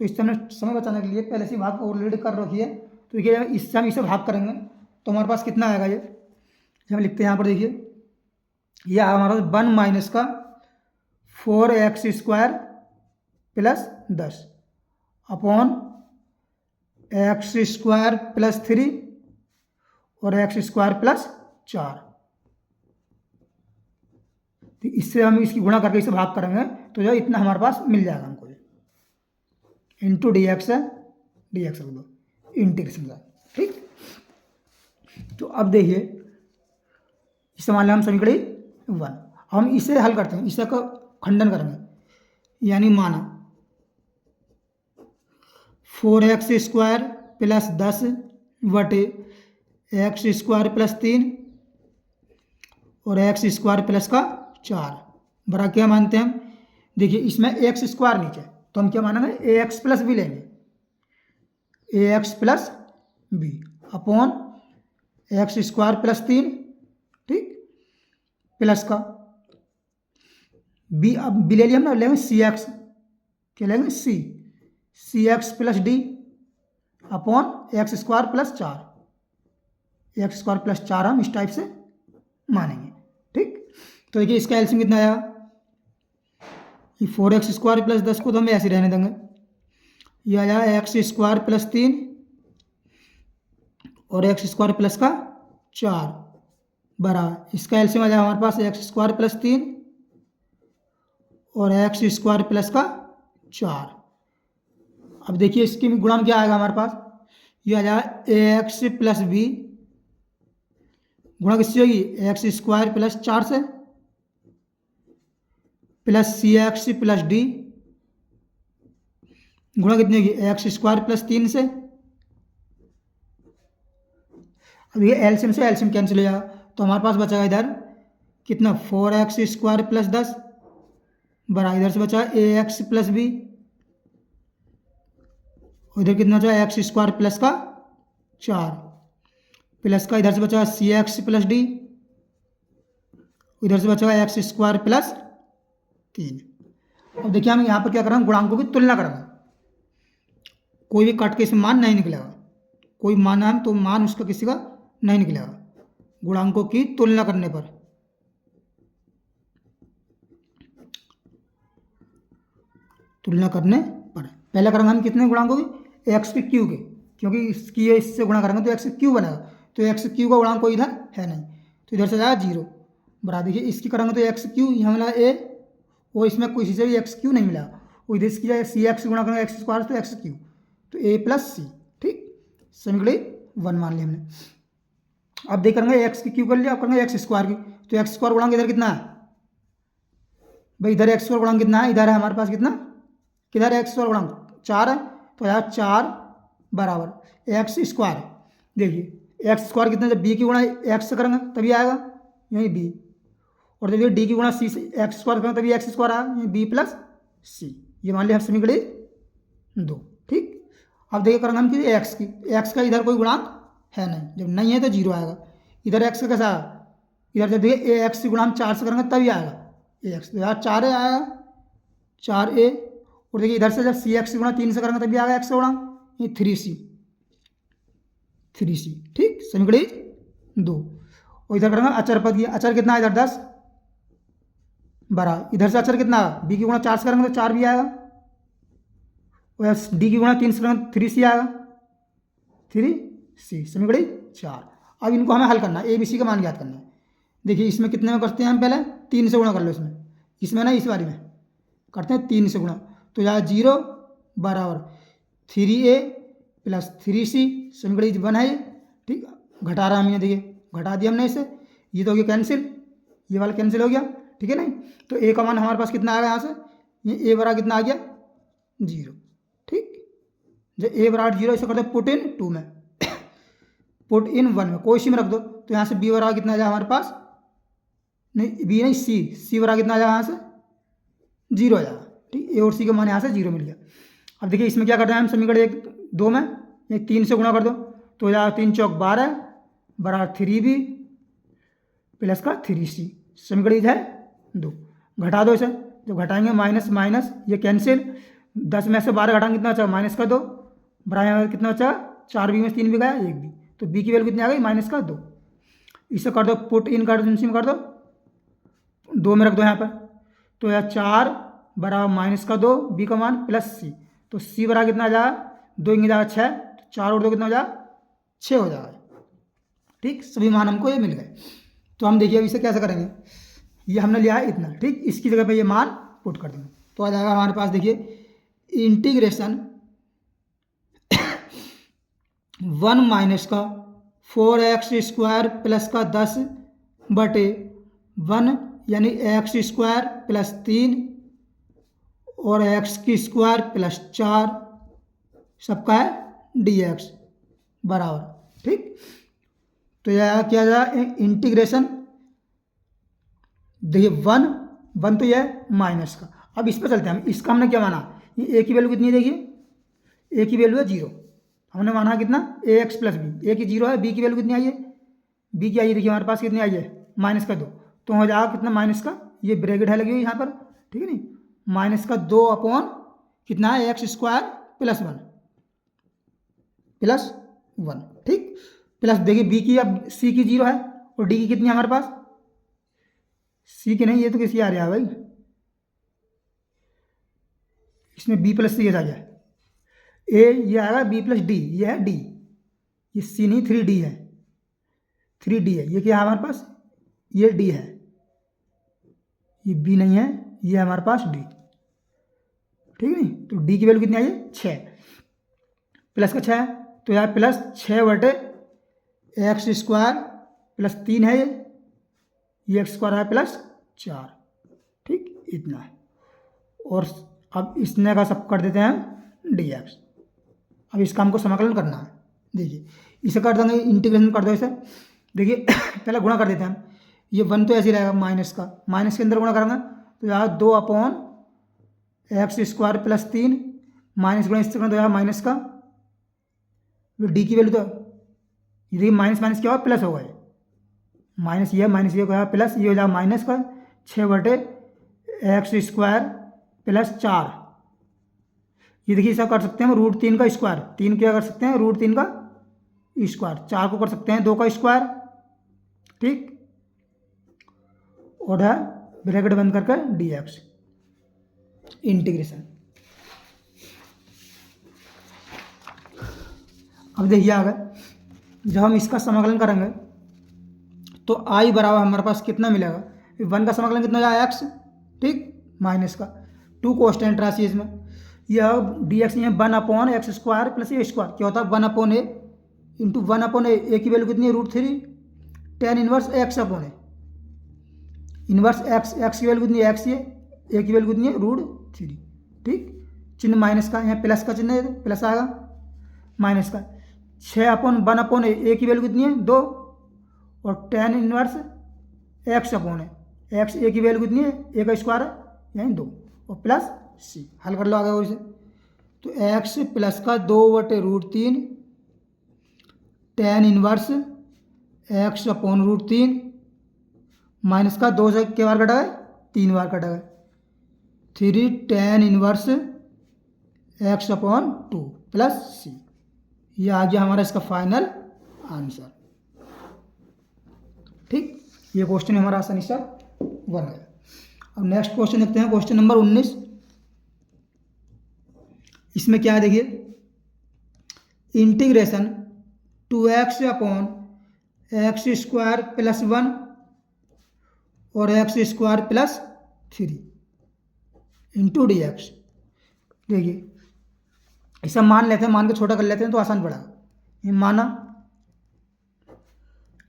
तो इससे हमने समय बचाने के लिए पहले से भाग ऑलरेडी कर रखी है, तो देखिए इससे हम इसे भाग करेंगे तो हमारे पास कितना आएगा, ये हम लिखते हैं यहाँ पर, देखिए यह हमारे पास 1 माइनस का 4x square plus 10 upon x square plus 3 और एक्स स्क्वायर प्लस 4, तो इससे हम इसकी गुणा करके इसे भाग करेंगे तो जो इतना हमारे पास मिल जाएगा हमको, इंटू डी एक्स है, डी एक्स रख दो इंटीग्रेशन का, ठीक। तो अब देखिए इसे मान लिया हम समीकरण 1, हम इसे हल करते हैं, इसे का खंडन करेंगे, यानी माना 4x स्क्वायर प्लस 10 बटे एक्स स्क्वायर प्लस 3 और एक्स स्क्वायर प्लस का 4 बरा क्या मानते हैं हम, देखिए इसमें एक्स स्क्वायर नीचे, तो हम क्या मानेंगे ए एक्स प्लस बी लेंगे, a x plus b upon x square plus 3, ठीक, प्लस का बी, अब बी ले लिया हम ना, लेंगे सी एक्स, क्या लेंगे c x plus d upon x square plus 4, x square plus 4 हम इस टाइप से मानेंगे। ठीक, तो देखिए इसका एलसीएम कितना आया, ये 4x² प्लस 10 को तो हम ऐसे रहने देंगे, ये आया x² प्लस 3 और x² प्लस का 4 बरा, इसका एलसीएम आ जाएगा हमारे पास x² प्लस 3 और x² प्लस का 4। अब देखिए इसकी गुणन क्या आएगा हमारे पास, ये आ जाएगा ax प्लस b गुणा किससे होगी, x² प्लस 4 से प्लस cx प्लस d गुणा कितनी होगी, x² प्लस 3 से। अब ये एलसीएम से एलसीएम कैंसिल हो जाएगा, तो हमारे पास बचेगा इधर कितना 4x² प्लस 10 बरा, इधर से बचा ax प्लस b, इधर कितना बचा x² प्लस का 4 प्लस का इधर से बचा cx प्लस d, इधर से बचा x² प्लस 3। अब देखिए हम यहाँ पर क्या करेंगे, गुणांकों की तुलना करेंगे, कोई भी काट के इसमें मान नहीं निकलेगा, कोई मान है तो मान उसका किसी का नहीं निकलेगा गुणांकों की तुलना करने पर। तुलना करने पर पहले करेंगे हम कितने गुणांकों की, एक्स के क्यू के, क्योंकि इसकी इससे गुणा करेंगे तो एक्स क्यू बनेगा, तो एक्स क्यू का गुणांक कोई इधर है नहीं, तो इधर से जाएगा 0 बरा, देखिए इसकी करेंगे तो एक्स क्यू यहाँ मिला a, और इसमें किसी से भी एक्स क्यू नहीं मिला, और इधर इसकी जाए सी एक्स गुणा करेंगे x² तो एक्स क्यू, तो a प्लस सी। ठीक, समीकरण 1 मान लिया हमने। अब देख करेंगे एक्स की क्यू कर लिया, अब करेंगे x² की, तो x² गुणांक इधर कितना है भाई, इधर x² गुणांक कितना है, इधर है हमारे पास कितना, किधर है x² गुणांक 4 है, तो यार 4 बराबर x², देखिए x² कितना, जब b की गुणा x से करेंगे तभी आएगा यही b, और जब ये d की गुणा c से x² करेंगे तभी x² आएगा यही b प्लस c, ये मान लिया समीकरण 2। ठीक, अब देखिए करेंगे हम कि x की, x का इधर कोई गुणांक है नहीं, जब नहीं है तो 0 आएगा, इधर x का कैसा, इधर जब देखिए ax गुणा हम 4 से करेंगे तभी आएगा ax, तो यार 4a आएगा 4a, और देखिए इधर से जब cx गुणा 3 से करेंगे तभी आएगा x का गुणा, ये 3c। ठीक, समीकरण 2। और इधर करेंगे अचर पद, अचर कितना है इधर 10 बरा, इधर से अचर कितना, b की गुणा 4 से करेंगे तो 4 भी आएगा, और d की गुणा 3 से करेंगे 3c आएगा 3c, समीकरण 4। अब इनको हमें हल करना है, a b c का मान ज्ञात करना है। देखिए इसमें कितने में करते हैं हम, पहले 3 से गुणा कर लो, इसमें ना इस बारी में करते हैं 3 से गुणा, तो यहाँ 0 बराबर 3a प्लस 3c, समीकरण 1 है ये। ठीक, घटा रहा हम ये, देखिए घटा दिया हमने इसे, ये तो हो गया कैंसिल, ये वाला कैंसिल हो गया, ठीक है नहीं, तो a का मान हमारे पास कितना आएगा यहाँ से, ये a बराबर कितना आ गया 0। ठीक, जब a बराबर 0 इसे करते हैं पुट इन 2 में, पुट इन 1 में, कोई सी में रख दो, तो यहाँ से b बराबर कितना आ जाएगा हमारे पास, नहीं b नहीं c बराबर कितना आ जाएगा यहाँ से 0 आ जाएगा। ठीक, a और c का मान यहाँ से 0 मिल गया। अब देखिए इसमें क्या करना है हम, समीकरण 2 में ये 3 से गुणा कर दो, तो यहाँ 3 चौक 12 बराबर 3b प्लस का 3c, समीकरण है 2। घटा दो इसे, जब घटाएंगे माइनस माइनस ये कैंसिल, 10 में से 12 घटाएंगे कितना बचा, माइनस का 2 बराबर कितना बचा 4b में 3 भी गया 1b, तो b की वैल्यू कितनी आ गई माइनस का 2। इसे कर दो पुट इन कर दो, कर दो 2 में रख दो यहाँ पर, तो यह 4 बराबर माइनस का 2 b का मान प्लस c, तो c बराबर कितना आ जाएगा 2 इंगे जाएगा 6, 4 और 2 कितना हो जाएगा 6 हो जाएगा। ठीक, सभी मान हमको ये मिल गए। तो हम देखिए अब इसे कैसे करेंगे, ये हमने लिया है इतना, ठीक, इसकी जगह पे ये मान पुट कर देंगे, तो आ जाएगा हमारे पास देखिए इंटीग्रेशन 1 माइनस का 4x² प्लस का 10 बटे 1 यानी x² प्लस 3 और x² प्लस 4 सबका है dx बराबर। ठीक, तो यह क्या जाए इंटीग्रेशन, देखिए 1 तो यह है माइनस का। अब इस पर चलते हैं हम, इसका हमने क्या माना, ये a की वैल्यू कितनी है, देखिए a की वैल्यू है 0, हमने माना कितना ax प्लस b, a की 0 है, b की वैल्यू कितनी आई है, b की आई है देखिए हमारे पास कितनी आई है माइनस का 2, तो हो जाएगा कितना माइनस का, ये ब्रैकेट है लगी हुई यहाँ पर, ठीक है नहीं, माइनस का 2 अपॉन कितना है x² प्लस 1, ठीक, प्लस देखिए b की अब c की 0 है और d की कितनी है हमारे पास सी के नहीं, ये तो किसी आ रहा है भाई, इसमें बी प्लस सी आ गया, ए ये आएगा बी प्लस डी, ये है डी, ये सी नहीं 3D है, 3D है, ये क्या है हमारे पास, ये डी है, ये बी नहीं है, ये है हमारे पास डी, ठीक है नहीं। तो डी की वैल्यू कितनी आई है 6, प्लस का 6 है तो यार प्लस 6/x² प्लस 3 है, ये x² है प्लस 4, ठीक इतना है। और अब इसने का सब कर देते हैं dx। अब इसका हमको समाकलन करना है, देखिए इसे कर देंगे, इंटीग्रेशन कर दो इसे, देखिए पहले गुणा कर देते हैं हम, ये 1 तो ऐसे ही रहेगा माइनस का, माइनस के अंदर गुणा करेंगे तो यहाँ 2/x² प्लस 3 माइनस गुणा इससे करना तो यहाँ माइनस का, डी की वैल्यू तो ये देखिए माइनस माइनस क्या होगा प्लस होगा, माइनस ये हो गया प्लस, ये हो जाएगा माइनस का 6/x² प्लस 4, ये देखिए ऐसा कर सकते हैं हम √3 का स्क्वायर, 3 क्या कर सकते हैं √3 का स्क्वायर, 4 को कर सकते हैं 2 का स्क्वायर, ठीक, और है ब्रैकेट बंद करके dx इंटीग्रेशन। अब देखिए आगे जब हम इसका समाकलन करेंगे तो i बराबर हमारे पास कितना मिलेगा, 1 का समाकलन कितना हो जाएगा x, ठीक, माइनस का 2 कांस्टेंट राशि इसमें, यह dx ये 1/x² प्लस a स्क्वायर क्या होता है 1/a इंटू 1/a, ए की वैल्यू कितनी है √3 tan inverse x/a, inverse x की वैल्यू कितनी है x, ये ए की वैल्यू कितनी है √3, ठीक, चिन्ह माइनस का, यहाँ प्लस का चिन्ह है प्लस आएगा, माइनस का 6/1/a, ए की वैल्यू कितनी है 2 और tan इनवर्स x/a, x ए की वैल्यू कितनी है ए का स्क्वायर है यानी 2 और प्लस सी, हल कर लो आगे और इसे, तो x प्लस का 2/√3 tan इनवर्स x/√3 माइनस का 2 से क्या बार कटा है 3 बार कटा है 3 tan inverse x/2 plus c, ये आ गया हमारा इसका फाइनल आंसर, ठीक, ये क्वेश्चन हमारा आसानी से बन गया। अब नेक्स्ट क्वेश्चन देखते हैं, क्वेश्चन नंबर 19, इसमें क्या है देखिए, इंटीग्रेशन 2x/x² प्लस 1 और x² प्लस 3 इंटू dx, देखिए ऐसा मान लेते हैं, मान के छोटा कर लेते हैं तो आसान पड़ा, ये माना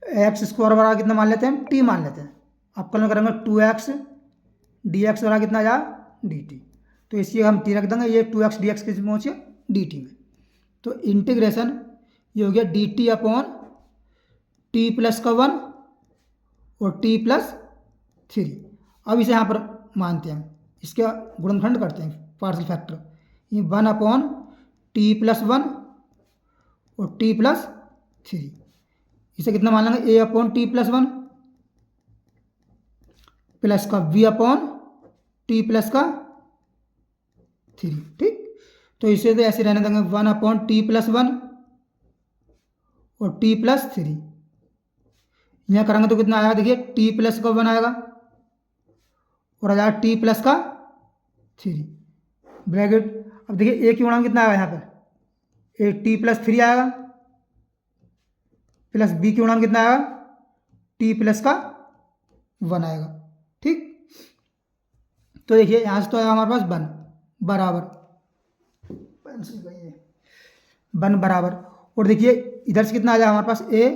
x² बराबर कितना मान लेते हैं t मान लेते हैं, अब कल करेंगे 2x dx बराबर कितना जा dt, तो इसलिए हम t रख देंगे, ये 2x dx किस में पहुँचे dt में, तो इंटीग्रेशन ये हो गया dt/t प्लस का 1 और t प्लस 3, अब इसे यहाँ पर मानते हैं, इसका गुणनखंड करते हैं पार्शियल फैक्टर, ये 1/t प्लस 1 और t प्लस 3, इसे कितना मान लेंगे a/t प्लस 1 प्लस का v/t प्लस का 3, ठीक, तो इसे तो ऐसे रहने देंगे 1/t प्लस 1 और t प्लस 3, यहाँ करेंगे तो कितना आएगा देखिए t प्लस का 1 आएगा और आ जाएगा t प्लस का 3 ब्रैकेट, अब देखिए a की गुणा कितना आएगा यहाँ पर t प्लस 3 आएगा प्लस b की गुणा कितना आएगा t प्लस का 1 आएगा, ठीक, तो देखिए यहाँ से तो आएगा हमारे पास 1 बराबर, वन बराबर, और देखिए इधर से कितना आ जाएगा हमारे पास a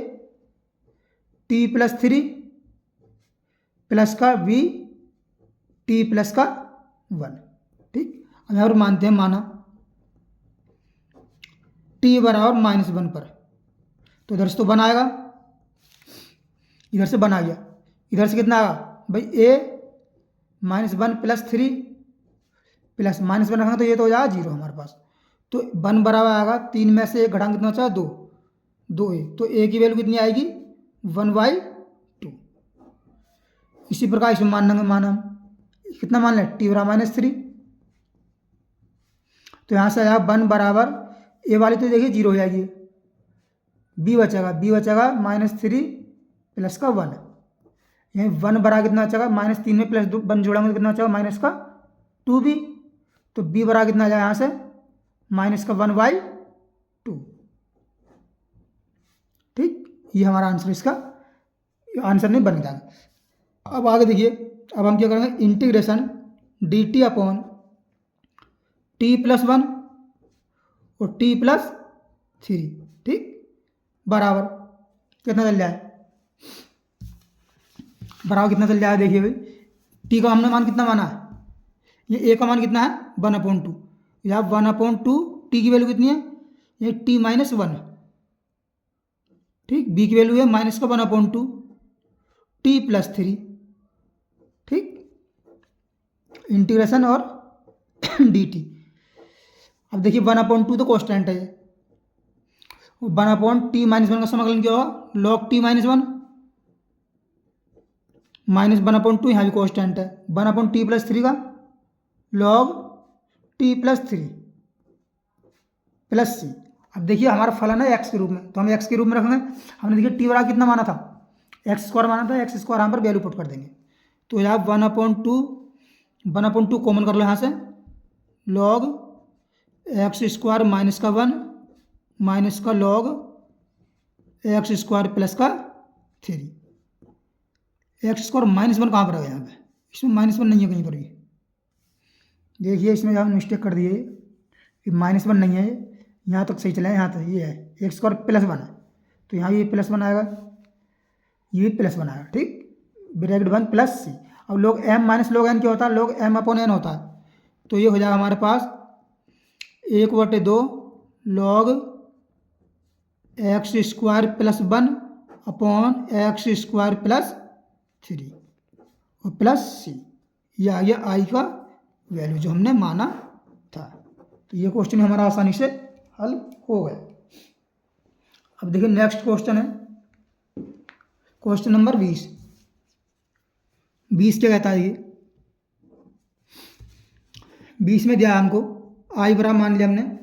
t प्लस 3 प्लस का v t प्लस का 1, ठीक, अब यहाँ पर मानते हैं माना t बराबर -1 पर, तो इधर से तो 1 आएगा, इधर से 1 आ गया, इधर से कितना आएगा भाई a -1 प्लस 3 प्लस -1 रखना तो ये तो हो जाएगा 0 हमारे पास, तो 1 बराबर आएगा 3 में से 1 घटाएंगे कितना बचा 2, 2a, तो a की वैल्यू कितनी आएगी 1/2, इसी प्रकार इसमें मान लेंगे, माना हम कितना मान लें t बराबर -3, तो यहाँ से आया 1 बराबर a वाली तो देखिए 0 हो जाएगी, b बचेगा -3 प्लस का 1, यहीं 1 बराबर कितना आ जाएगा, -3 में +1 जोड़ेंगे तो कितना आ जाएगा, माइनस का 2b। तो b बराबर कितना आ जाएगा यहाँ से, -1/2। ठीक, ये हमारा आंसर, इसका आंसर नहीं बन जाएगा। अब आगे देखिए, अब हम क्या करेंगे, इंटीग्रेशन dt अपॉन t+1 और t+3, ठीक, बराबर कितना चल जाए, बराबर कितना चल जाएगा, देखिए भाई t का हमने मान कितना माना है, ये a का मान कितना है, 1/2। यहाँ 1/2, t की वैल्यू कितनी है, ये t-1, ठीक, b की वैल्यू है -1/2 t+3, ठीक, इंटीग्रेशन और dt। अब देखिए 1/2 तो कांस्टेंट है, 1/t-1 का समाकलन क्या होगा, log t-1, -1/2 यहाँ भी कांस्टेंट है, 1/t+3 का log t+3 प्लस c। अब देखिए हमारा फलन है x के रूप में, तो हम x के रूप में रखेंगे। हमने देखिए t बराबर कितना माना था, x² माना था, x² यहाँ पर वैल्यू पुट कर देंगे। तो यहाँ 1/2 कॉमन कर लो यहाँ से, log x² माइनस का 1 माइनस का log x² प्लस का 3। x² -1 कहाँ पर है, यहाँ पे इसमें -1 नहीं है कहीं पर भी, देखिए इसमें हम मिस्टेक कर दिए, -1 नहीं है, यहाँ तक सही चला है, यहाँ तक ये है, x² +1 है, तो यहाँ ये +1 आएगा, ये +1 आएगा, ठीक, ब्रैकेट 1 प्लस c। अब log m minus log n क्या होता है, log m/n होता है, तो ये हो जाएगा हमारे पास 1/2 log x² +1 अपॉन x² +3 और प्लस c, ये आ गया i का वैल्यू जो हमने माना था। तो ये क्वेश्चन हमारा आसानी से हल हो गया। अब देखिए नेक्स्ट क्वेश्चन है, क्वेश्चन नंबर 20। 20 क्या कहता है, ये 20 में दिया हमको i बराबर मान लिया हमने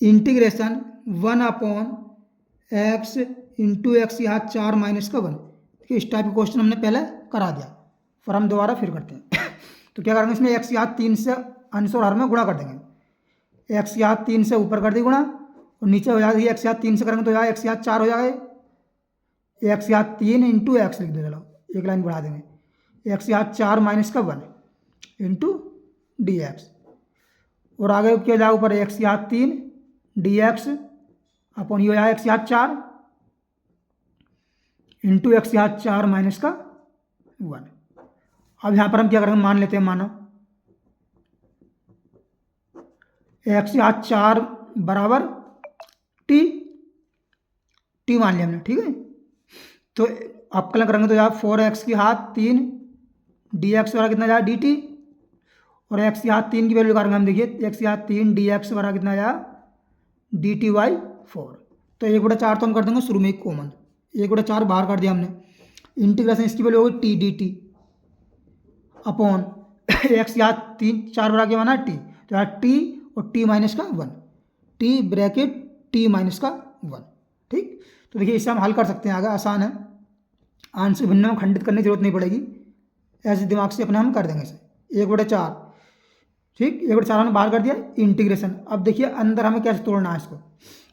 इंटीग्रेशन 1/x × x यहाँ 4 माइनस का 1। देखिए इस टाइप का क्वेश्चन हमने पहले करा दिया, पर हम दोबारा फिर करते हैं। तो क्या करेंगे, इसमें x यहाँ 3 से अंश और हर में गुणा कर देंगे, x यहाँ 3 से ऊपर कर दी गुणा, और नीचे हो जाएगा x यहाँ 3 से करेंगे तो यहाँ x यहाँ 4 हो जाएगा, x यहाँ 3 × x लिख दो, चलो एक लाइन बढ़ा देंगे, x यहाँ 4 माइनस का 1 × dx, और आगे क्या जाएगा ऊपर x यहाँ 3 dx अपॉन ये हो जाएगा x यहाँ 4 × x यहाँ 4 माइनस का 1। अब यहाँ पर हम क्या करेंगे, मान लेते हैं, माना x यहाँ 4 बराबर t मान लिया हमने, ठीक है। तो अपकलन करेंगे तो यहाँ 4x की घात 3 dx बराबर कितना जाएगा dt, और x की घात 3 की वैल्यू करेंगे हम, देखिए x की घात 3 dx बराबर कितना जाएगा dt/4। तो 1/4 तो हम कर देंगे शुरू में एक कॉमन, 1/4 बाहर कर दिया हमने, इंटीग्रेशन इसकी वैल्यू होगी t dt अपॉन x यहाँ 4 बराबर क्या माना t, तो यहाँ t और t माइनस का 1, t ब्रैकेट t माइनस का 1, ठीक। तो देखिए इससे हम हल कर सकते हैं, आगे आसान है, आंसर भिन्न में खंडित करने की जरूरत नहीं पड़ेगी, ऐसे दिमाग से अपने हम कर देंगे इसे, 1/4, ठीक, 1/4 हमने बाहर कर दिया इंटीग्रेशन। अब देखिए अंदर हमें कैसे तोड़ना है इसको,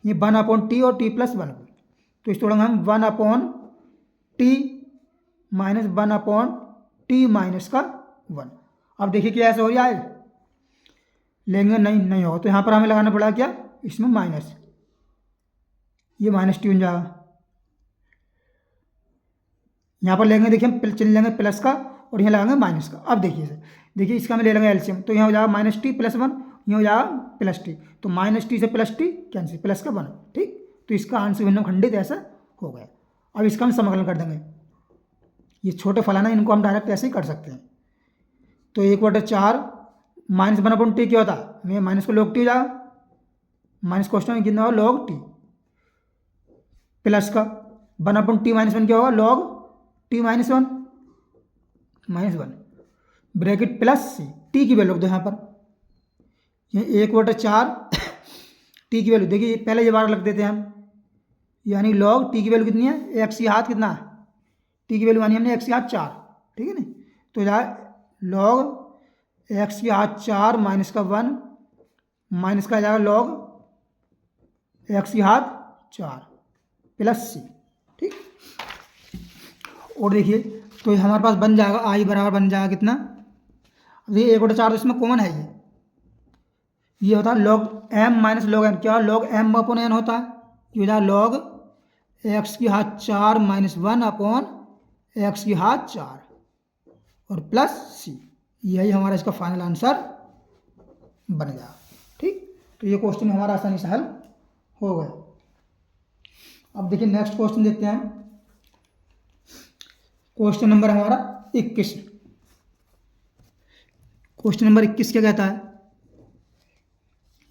ये 1/t और t+1 को, तो इस तोड़ेंगे हम 1/t माइनस 1/t माइनस का 1। अब देखिए क्या ऐसा हो जाए, लेंगे नहीं हो, तो यहाँ पर हमें लगाना पड़ा क्या, इसमें माइनस, ये -t बन जाएगा, यहाँ पर लेंगे देखिए हम चिन्ह लेंगे प्लस का और यहाँ लगाएंगे माइनस का। अब देखिए इसका हम ले लेंगे एलसीएम, तो यहाँ हो जाएगा -t +1, यहाँ हो जाएगा +t, तो -t से +t कैंसिल, प्लस का 1, ठीक। तो इसका आंसर भिन्न खंडित ऐसा हो गया। अब इसका हम समाकलन कर देंगे, ये छोटे फलन है, इनको हम डायरेक्ट ऐसे ही कर सकते हैं। तो 1/4 -1/t क्या होता है, मैं माइनस को log t हो जाएगा, माइनस क्वेश्चन में कितना होगा log t, प्लस का 1/t - 1 क्या होगा log t - 1 -1 bracket plus c, t की वैल्यू रख दो यहाँ पर, ये 1/4 t की वैल्यू, देखिए पहले ये बार रख देते हैं हम, यानी log t की वैल्यू कितनी है, x की घात कितना है, t की वैल्यू मानी हमने x की घात 4, ठीक है नहीं। तो जाए लॉग एक्स की घात 4 माइनस का 1 माइनस का जाएगा लॉग एक्स की घात 4 प्लस सी। ठीक, और देखिए तो हमारे पास बन जाएगा आई बराबर बन जाएगा कितना, अभी 1/4 तो इसमें कॉमन है, ये होता है log m minus log n, क्या लॉग एम अपॉन एन होता है, ये हो जाएगा लॉग एक्स की घात 4 माइनस 1 अपॉन एक्स की घात 4 और प्लस सी, यही हमारा इसका फाइनल आंसर बन गया। ठीक, तो ये क्वेश्चन हमारा आसानी से हल हो गया। अब देखिए नेक्स्ट क्वेश्चन देखते हैं, क्वेश्चन नंबर हमारा 21। क्वेश्चन नंबर 21 क्या कहता है,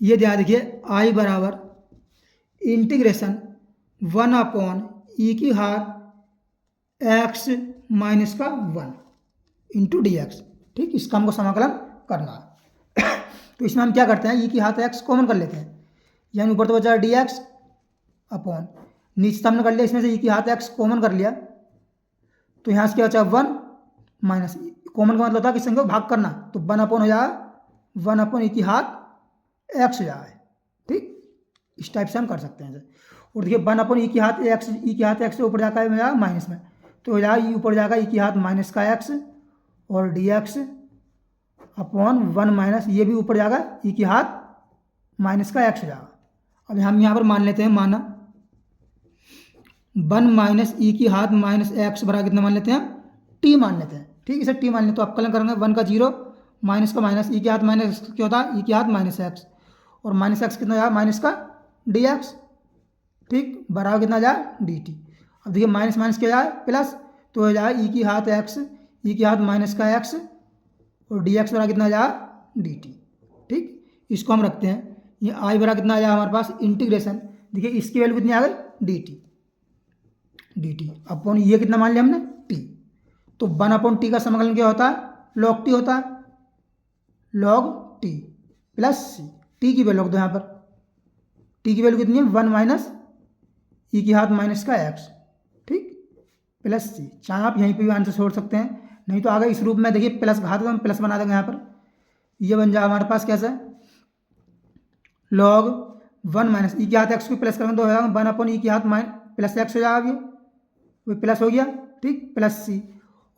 ये दिया देखिए आई बराबर इंटीग्रेशन 1 अपॉन ई की घात एक्स माइनस का 1 इंटू डी एक्स। ठीक, इसका हमको समाकलन करना है। तो इसमें हम क्या करते हैं, ई की घात एक्स कॉमन कर लेते हैं, यानी ऊपर तो बचा डी एक्स अपॉन नीचे हमने कर लिया, इसमें से ई की घात एक्स कॉमन कर लिया, तो यहाँ से क्या बचा 1 माइनस कॉमन का मतलब होता है कि संख्या को भाग करना, तो 1 अपॉन हो जाएगा 1 अपॉन ई की घात एक्स हो जाए। ठीक, इस टाइप से हम कर सकते हैं। और देखिए 1 अपॉन ई की घात एक्स, ई की घात एक्स से ऊपर जाकर हो जाएगा माइनस में, तो हो जाएगा ई ऊपर जाएगा ई की घात माइनस का एक्स और डी एक्स अपॉन 1 माइनस ये भी ऊपर जाएगा ई की घात माइनस का एक्स हो जाएगा। अब हम यहाँ पर मान लेते हैं, माना 1 माइनस ई की घात माइनस एक्स बराबर कितना मान लेते हैं, टी मान लेते हैं। ठीक, इसे टी मान लेते तो अपकलन करेंगे 1 का 0 माइनस का माइनस ई की घात माइनस क्या होता है, ई की घात माइनस एक्स और माइनस एक्स कितना जाएगा माइनस का डी एक्स। ठीक, बराबर कितना जाए डी टी। अब देखिए माइनस माइनस क्या जाए प्लस, तो हो जाए ई की घात एक्स ई की घात माइनस का एक्स और डी एक्स बराबर कितना जाए डी टी। ठीक, इसको हम रखते हैं, ये आई बराबर कितना आ जाए हमारे पास इंटीग्रेशन, देखिए इसकी वैल्यू कितनी आ गई डी टी अपॉन ये कितना मान लिया हमने टी, तो 1 अपॉन टी का समाकलन क्या होता है, लॉग टी होता है, लॉग टी प्लस सी, टी की वैल्यू रख दो यहाँ पर, टी की वैल्यू कितनी है 1 माइनस ई की घात माइनस का एक्स। ठीक, प्लस सी, चाहे आप यहीं पे भी आंसर छोड़ सकते हैं, नहीं तो आगे इस रूप में देखिए प्लस घात को हम प्लस बना देंगे यहाँ पर, ये बन जाए हमारे पास कैसा लॉग 1 माइनस ई की घात एक्स को प्लस करेंगे तो हो जाएगा 1 अपॉन ई की घात प्लस एक्स हो जाएगा, अभी वो प्लस हो गया। ठीक, प्लस सी,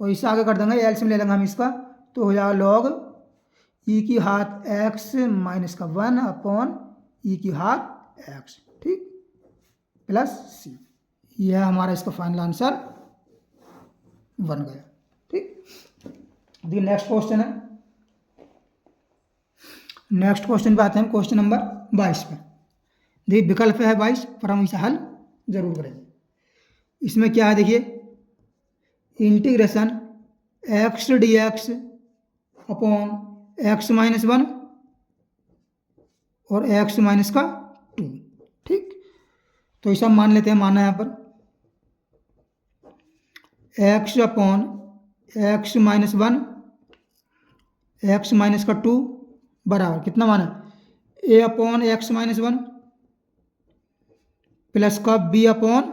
और इससे आगे कर देंगे एलसीएम ले लेंगे हम इसका, तो हो जाएगा लॉग ई की घात एक्स माइनस का 1 अपॉन ई की घात एक्स। ठीक, प्लस सी, यह हमारा इसका फाइनल आंसर बन गया। ठीक, देखिए नेक्स्ट क्वेश्चन है, नेक्स्ट क्वेश्चन पे आते हैं, क्वेश्चन नंबर 22 पे। देखिए विकल्प है 22 पर हम इसे हल जरूर करेंगे। इसमें क्या है देखिए, integration x d x upon x minus 1 और एक्स माइनस का 2। ठीक, तो इसे हम मान लेते हैं, माना यहाँ पर x upon x minus 1 x minus का 2 बराबर कितना माना ए अपॉन एक्स माइनस 1 प्लस का बी अपॉन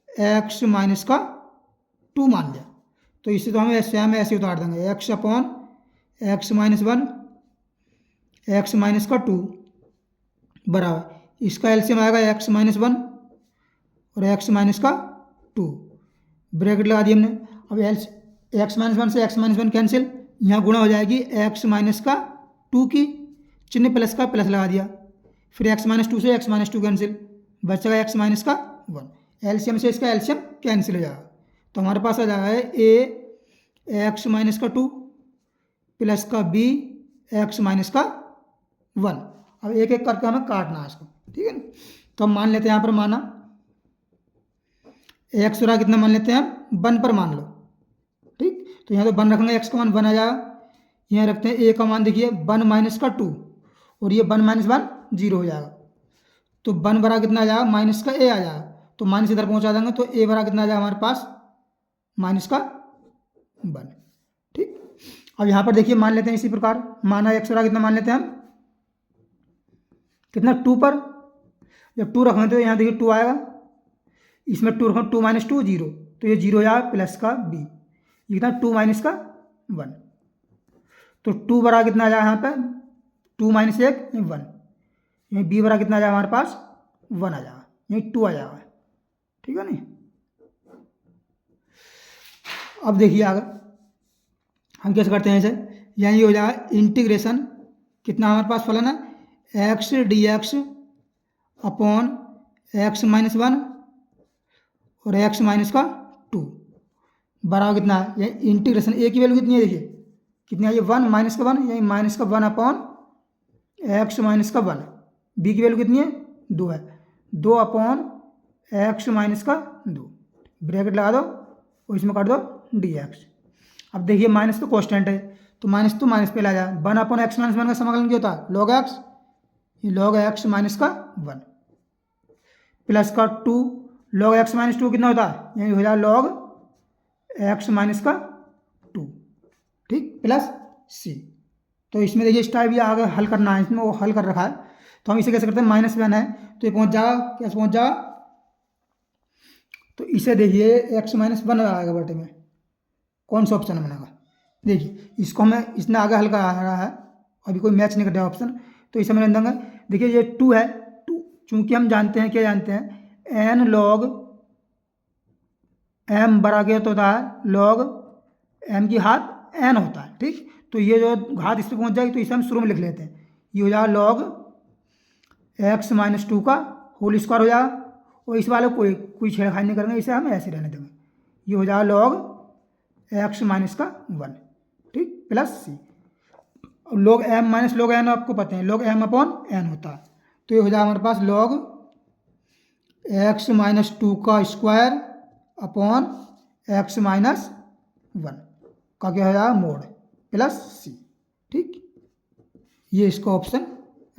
एक्स माइनस का 2 मान लिया, तो इसे तो हम ऐसे उतार देंगे, x upon x minus 1 x minus का 2 बराबर इसका एलसीएम आएगा एक्स माइनस 1 और एक्स माइनस का 2, ब्रैकेट लगा दी हमने। अब एक्स माइनस 1 से एक्स माइनस 1 कैंसिल, यहाँ गुणा हो जाएगी एक्स माइनस का 2 की, चिन्ह प्लस का प्लस लगा दिया, फिर एक्स माइनस 2 से एक्स माइनस 2 कैंसिल, बचेगा एक्स माइनस का 1, एलसीएम से इसका एलसीएम कैंसिल हो जाएगा, तो हमारे पास आ जाएगा ए एक्स माइनस का 2 प्लस का बी एक्स माइनस का 1। अब एक एक करके हमें काटना है इसको, ठीक है ना। तो हम मान लेते हैं यहाँ पर, माना एक्स रहा कितना मान लेते हैं हम 1 पर मान लो। ठीक, तो यहाँ तो 1 रखेंगे, एक्स का मान 1 आ जाएगा, यहाँ रखते हैं ए का मान देखिए 1 माइनस का 2 और ये 1 माइनस 1 0 हो जाएगा, तो 1 बरा कितना आ जाएगा माइनस का ए आ जाएगा, तो माइनस इधर पहुँचा देंगे, तो ए बरा कितना आ जाएगा हमारे पास माइनस का 1। ठीक, अब यहाँ पर देखिए मान लेते हैं इसी प्रकार, माना एक्स बरा कितना मान लेते हैं हम कितना 2 पर, जब 2 रखेंगे तो यहाँ देखिए 2 आएगा, इसमें 2 रखें 2 माइनस 2 0, तो ये 0 हो जाएगा प्लस का बी, ये कितना 2 माइनस का 1, तो 2 बराबर कितना आ जाएगा यहाँ पे 2 माइनस 1 1, यहीं b बराबर कितना आ जाएगा हमारे पास 1 आ जाएगा, यहीं 2 आ जाएगा, ठीक है नहीं। अब देखिए आगे हम कैसे करते हैं इसे, यहीं हो जाएगा इंटीग्रेशन कितना हमारे पास फलन है x dx upon x minus 1 और x माइनस का 2 बराबर कितना है, ये इंटीग्रेशन a की वैल्यू कितनी है, देखिए कितनी है ये 1 माइनस का 1, यही माइनस का 1 अपॉन x माइनस का 1, b की वैल्यू कितनी है 2 है, 2 अपॉन x माइनस का 2, ब्रैकेट लगा दो और इसमें काट दो dx। अब देखिए माइनस तो कॉन्स्टेंट है तो माइनस तो माइनस पे ला जाए, 1 अपॉन एक्स माइनस 1 का समाकलन क्या होता है लॉग एक्स, ये लॉग एक्स माइनस का 1 प्लस का 2 लॉग एक्स माइनस 2 कितना होता है, यही हो जाए लॉग एक्स माइनस का 2, ठीक, प्लस सी। तो इसमें देखिए इस टाइप ये आगे हल करना है, इसमें वो हल कर रखा है, तो हम इसे कैसे करते हैं माइनस 1 है तो ये पहुंच जाएगा, कैसे पहुंच जाएगा, तो इसे देखिए एक्स माइनस 1 आएगा बटे में, कौन सा ऑप्शन बनेगा, देखिए इसको हमें इसने आगे हल करा रहा है, अभी कोई मैच नहीं कर रहा ऑप्शन, तो इसे मैंने देंगे, देखिए ये 2 है, 2 चूंकि हम जानते हैं क्या जानते हैं एन लॉग एम बराबर क्या होता है लॉग एम की घात एन होता है, ठीक, तो ये जो घात इस पर पहुँच जाएगी तो इसे हम शुरू में लिख लेते हैं, ये हो जाएगा लॉग एक्स माइनस 2 का होल स्क्वायर हो जाएगा, और इस वाले कोई छेड़खानी नहीं करेंगे, इसे हम ऐसे रहने देंगे, ये हो जाएगा लॉग एक्स माइनस का 1, ठीक, plus c. Log m minus log n आपको पता है लॉग एम अपॉन एन होता है, तो ये हो जाएगा हमारे पास लॉग एक्स माइनस 2 का स्क्वायर अपॉन एक्स माइनस 1 का क्या हो जाएगा मोड प्लस सी, ठीक, ये इसका ऑप्शन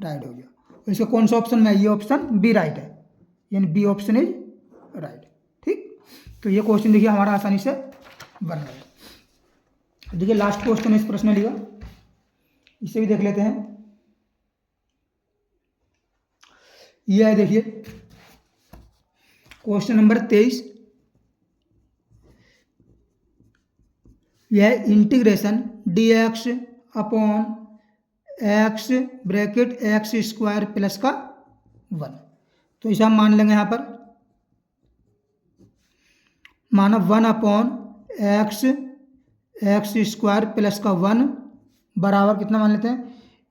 राइट हो गया, और इसका कौन सा ऑप्शन में, ये ऑप्शन बी राइट है, यानी बी ऑप्शन इज राइट, ठीक। तो ये क्वेश्चन देखिए हमारा आसानी से बन रहा है। देखिए लास्ट क्वेश्चन इस प्रश्न लिखा, इसे भी देख लेते हैं, यह है देखिए क्वेश्चन नंबर 23, यह integration dx upon x bracket x square plus का 1, तो इसे हम मान लेंगे यहाँ पर, माना 1 upon x x square plus का 1 बराबर कितना मान लेते हैं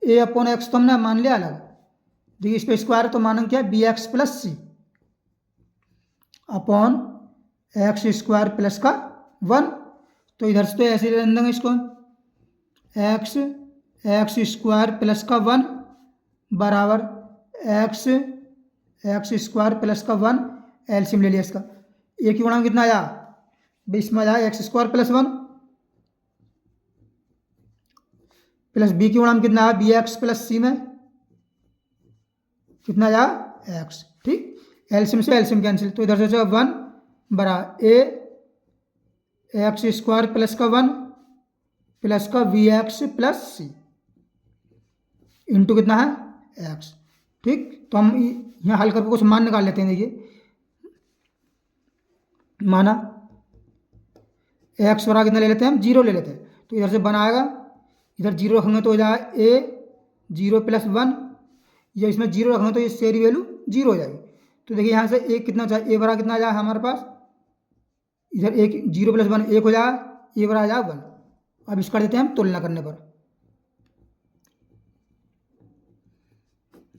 ए अपॉन एक्स, तो हमने मान लिया अलग, देखिए इस पर स्क्वायर तो मानेंगे क्या बी एक्स प्लस सी अपॉन एक्स स्क्वायर प्लस का 1, तो इधर से तो ऐसे ही रहने देंगे इसको, एक्स एक्स स्क्वायर प्लस का 1 बराबर एक्स एक्स स्क्वायर प्लस का 1, एलसीएम ले लिया इसका, ए की गुणा कितना आया, इसमें आया x square plus 1 plus b की गुणा कितना आया बी एक्स प्लस सी में कितना आया एक्स, ठीक, एलसीएम से एलसीएम कैंसिल, तो इधर से 1 बरा ए एक्स स्क्वायर प्लस का 1 प्लस का v x plus c into कितना है एक्स, ठीक, तो हम यहाँ हल करके कुछ मान निकाल लेते हैं, देखिए माना एक्स बराबर कितना ले लेते हैं हम 0 ले लेते हैं, तो इधर से बनाएगा, इधर 0 रखेंगे तो हो जाएगा ए 0 प्लस 1, या इसमें 0 रखेंगे तो ये शेयर वैल्यू 0 हो जाएगी, तो देखिए यहाँ से एक कितना चाहिए ए बराबर कितना आ जाएगा हमारे पास, इधर एक 0 प्लस 1 1 हो जाएगा, ए बराबर आ जाएगा 1, अब इसका देते हैं हम तुलना करने पर,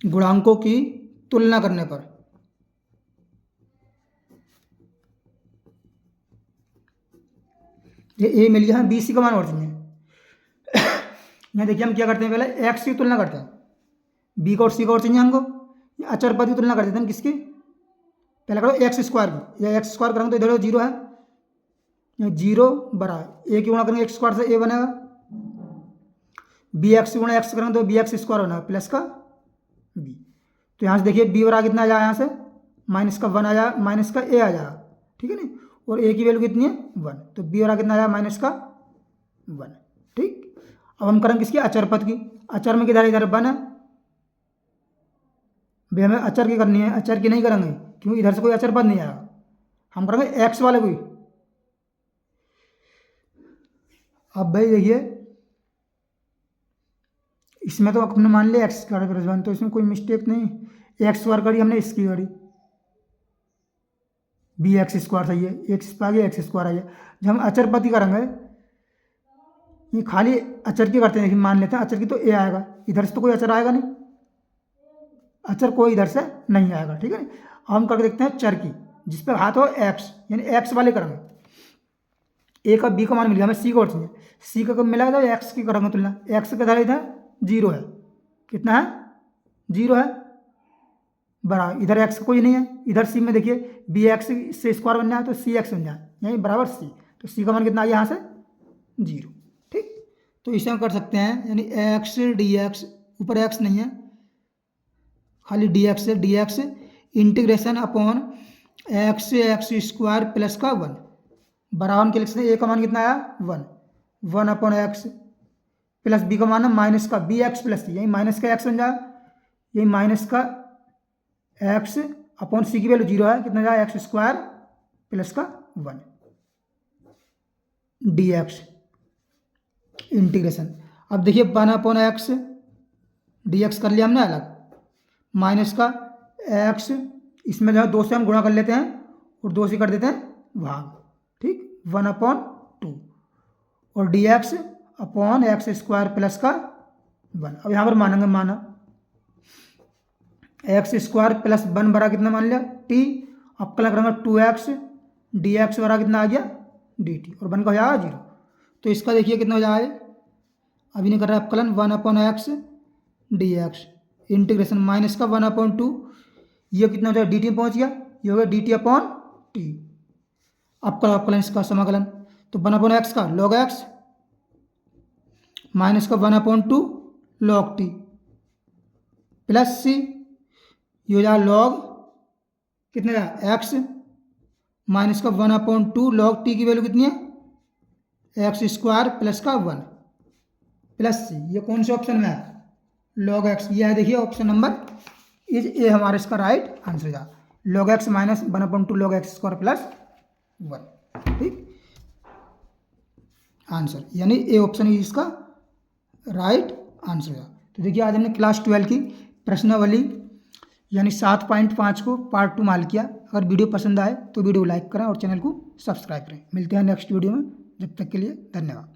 गुणांकों की तुलना करने पर, ये ए मिल गया, बी सी का मान और चाहिए, यहाँ देखिए हम क्या करते हैं पहले एक्स की तुलना करते हैं, बी का और सी का और चाहिए हमको, अचर पद की तुलना कर देते हैं किसकी, पहले करो एक्स स्क्वायर की, या एक्स स्क्वायर करेंगे तो इधर 0 है, 0 बरा ए की गुणा करेंगे एक्स स्क्वायर से ए बनेगा, बी एक्स गुणा एक्स करेंगे तो बी एक्स स्क्वायर बनेगा प्लस का बी, तो यहाँ से देखिए बी बरा कितना आ जाएगा, यहाँ से माइनस का 1 आ जाएगा, माइनस का ए आ जाएगा, ठीक है नहीं, और ए की वैल्यू कितनी है 1, तो बी बरा कितना आ जाएगा माइनस का 1, ठीक। अब हम करेंगे किसकी अचर पद की, अचर में किधर इधर 1 है, भाई हमें अचर की करनी है, अचर की नहीं करेंगे क्योंकि इधर से कोई अचर पद नहीं आएगा, हम करेंगे एक्स वाले को, अब भाई देखिए इसमें तो अपने मान लिया एक्स स्क्वायर प्लस वन, तो इसमें कोई मिस्टेक नहीं। एक्स स्क्वायर करी हमने, इसकी करी बी एक्स स्क्वायर सही है, एक्स आ गया एक्स स्क्वायर आ गया। जब हम अचर पति करेंगे, ये खाली अचर की करते हैं, लेकिन मान लेते हैं अचर की तो ए आएगा, इधर से तो कोई अचर आएगा नहीं, अचर कोई इधर से नहीं आएगा, ठीक है। हम करके देखते हैं चर की, जिस पर हाथ हो एक्स, यानी एक्स वाले करेंगे। ए का बी का मान मिल गया, हमें सी का और चाहिए, सी का कब मिला तो एक्स की करेंगे तुलना, एक्स का इधर जीरो है, कितना है जीरो है, बराबर इधर एक्स कोई नहीं है, इधर सी में देखिए बी एक्स से स्क्वायर बन जाए तो सी एक्स बन जाए, यही बराबर सी, तो सी का मान कितना आ गया यहाँ से जीरो, ठीक। तो इसे हम कर सकते हैं, यानी एक्स डी एक्स, ऊपर एक्स नहीं है खाली डी एक्स है, d x integration upon x square plus का वन, बराबर के लिखते हैं, ए का मान कितना आया one, one upon x plus b का मान है माइनस का बी एक्स प्लस सी, यही माइनस का एक्स बन जाए, यही माइनस का एक्स अपॉन सी की वैल्यू जीरो है, कितना जाए एक्स स्क्वायर प्लस का वन डी एक्स इंटीग्रेशन। अब देखिए one upon x d x कर लिया हमने अलग, माइनस का एक्स, इसमें जो है दो से हम गुणा कर लेते हैं और दो से कर देते हैं भाग, ठीक, वन अपॉन टू और D x upon x square plus का वन। अब यहाँ पर मानेंगे, माना एक्स स्क्वायर प्लस वन बरा कितना मान लिया टी, अब कल करेंगे टू एक्स डी एक्स बरा कितना आ गया डी टी, और वन का हो जाएगा जीरो। तो इसका देखिए कितना हो जाए, अभी नहीं कर रहा है अपकलन, one upon x d x integration minus का वन अपॉन टू, ये कितना हो जाएगा डी टी में पहुँच गया, ये हो गया डी टी अपॉन टी, अपकलन इसका समाकलन, तो वन अपॉन एक्स का लॉग एक्स माइनस का one upon two log t plus c, ये हो जाएगा लॉग कितने का एक्स माइनस का one upon two log t की वैल्यू कितनी है एक्स स्क्वायर प्लस का वन प्लस सी, ये कौन से ऑप्शन में है लॉग एक्स, ये है देखिए ऑप्शन नंबर इज ए हमारा इसका राइट आंसर जा, log x minus one upon two log x square plus one, ठीक आंसर, यानी ए ऑप्शन इज इसका राइट आंसर है। तो देखिए आज हमने क्लास 12 की प्रश्नावली यानी 7.5 को पार्ट 2 माल किया। अगर वीडियो पसंद आए तो वीडियो लाइक करें और चैनल को सब्सक्राइब करें। मिलते हैं नेक्स्ट वीडियो में, जब तक के लिए धन्यवाद।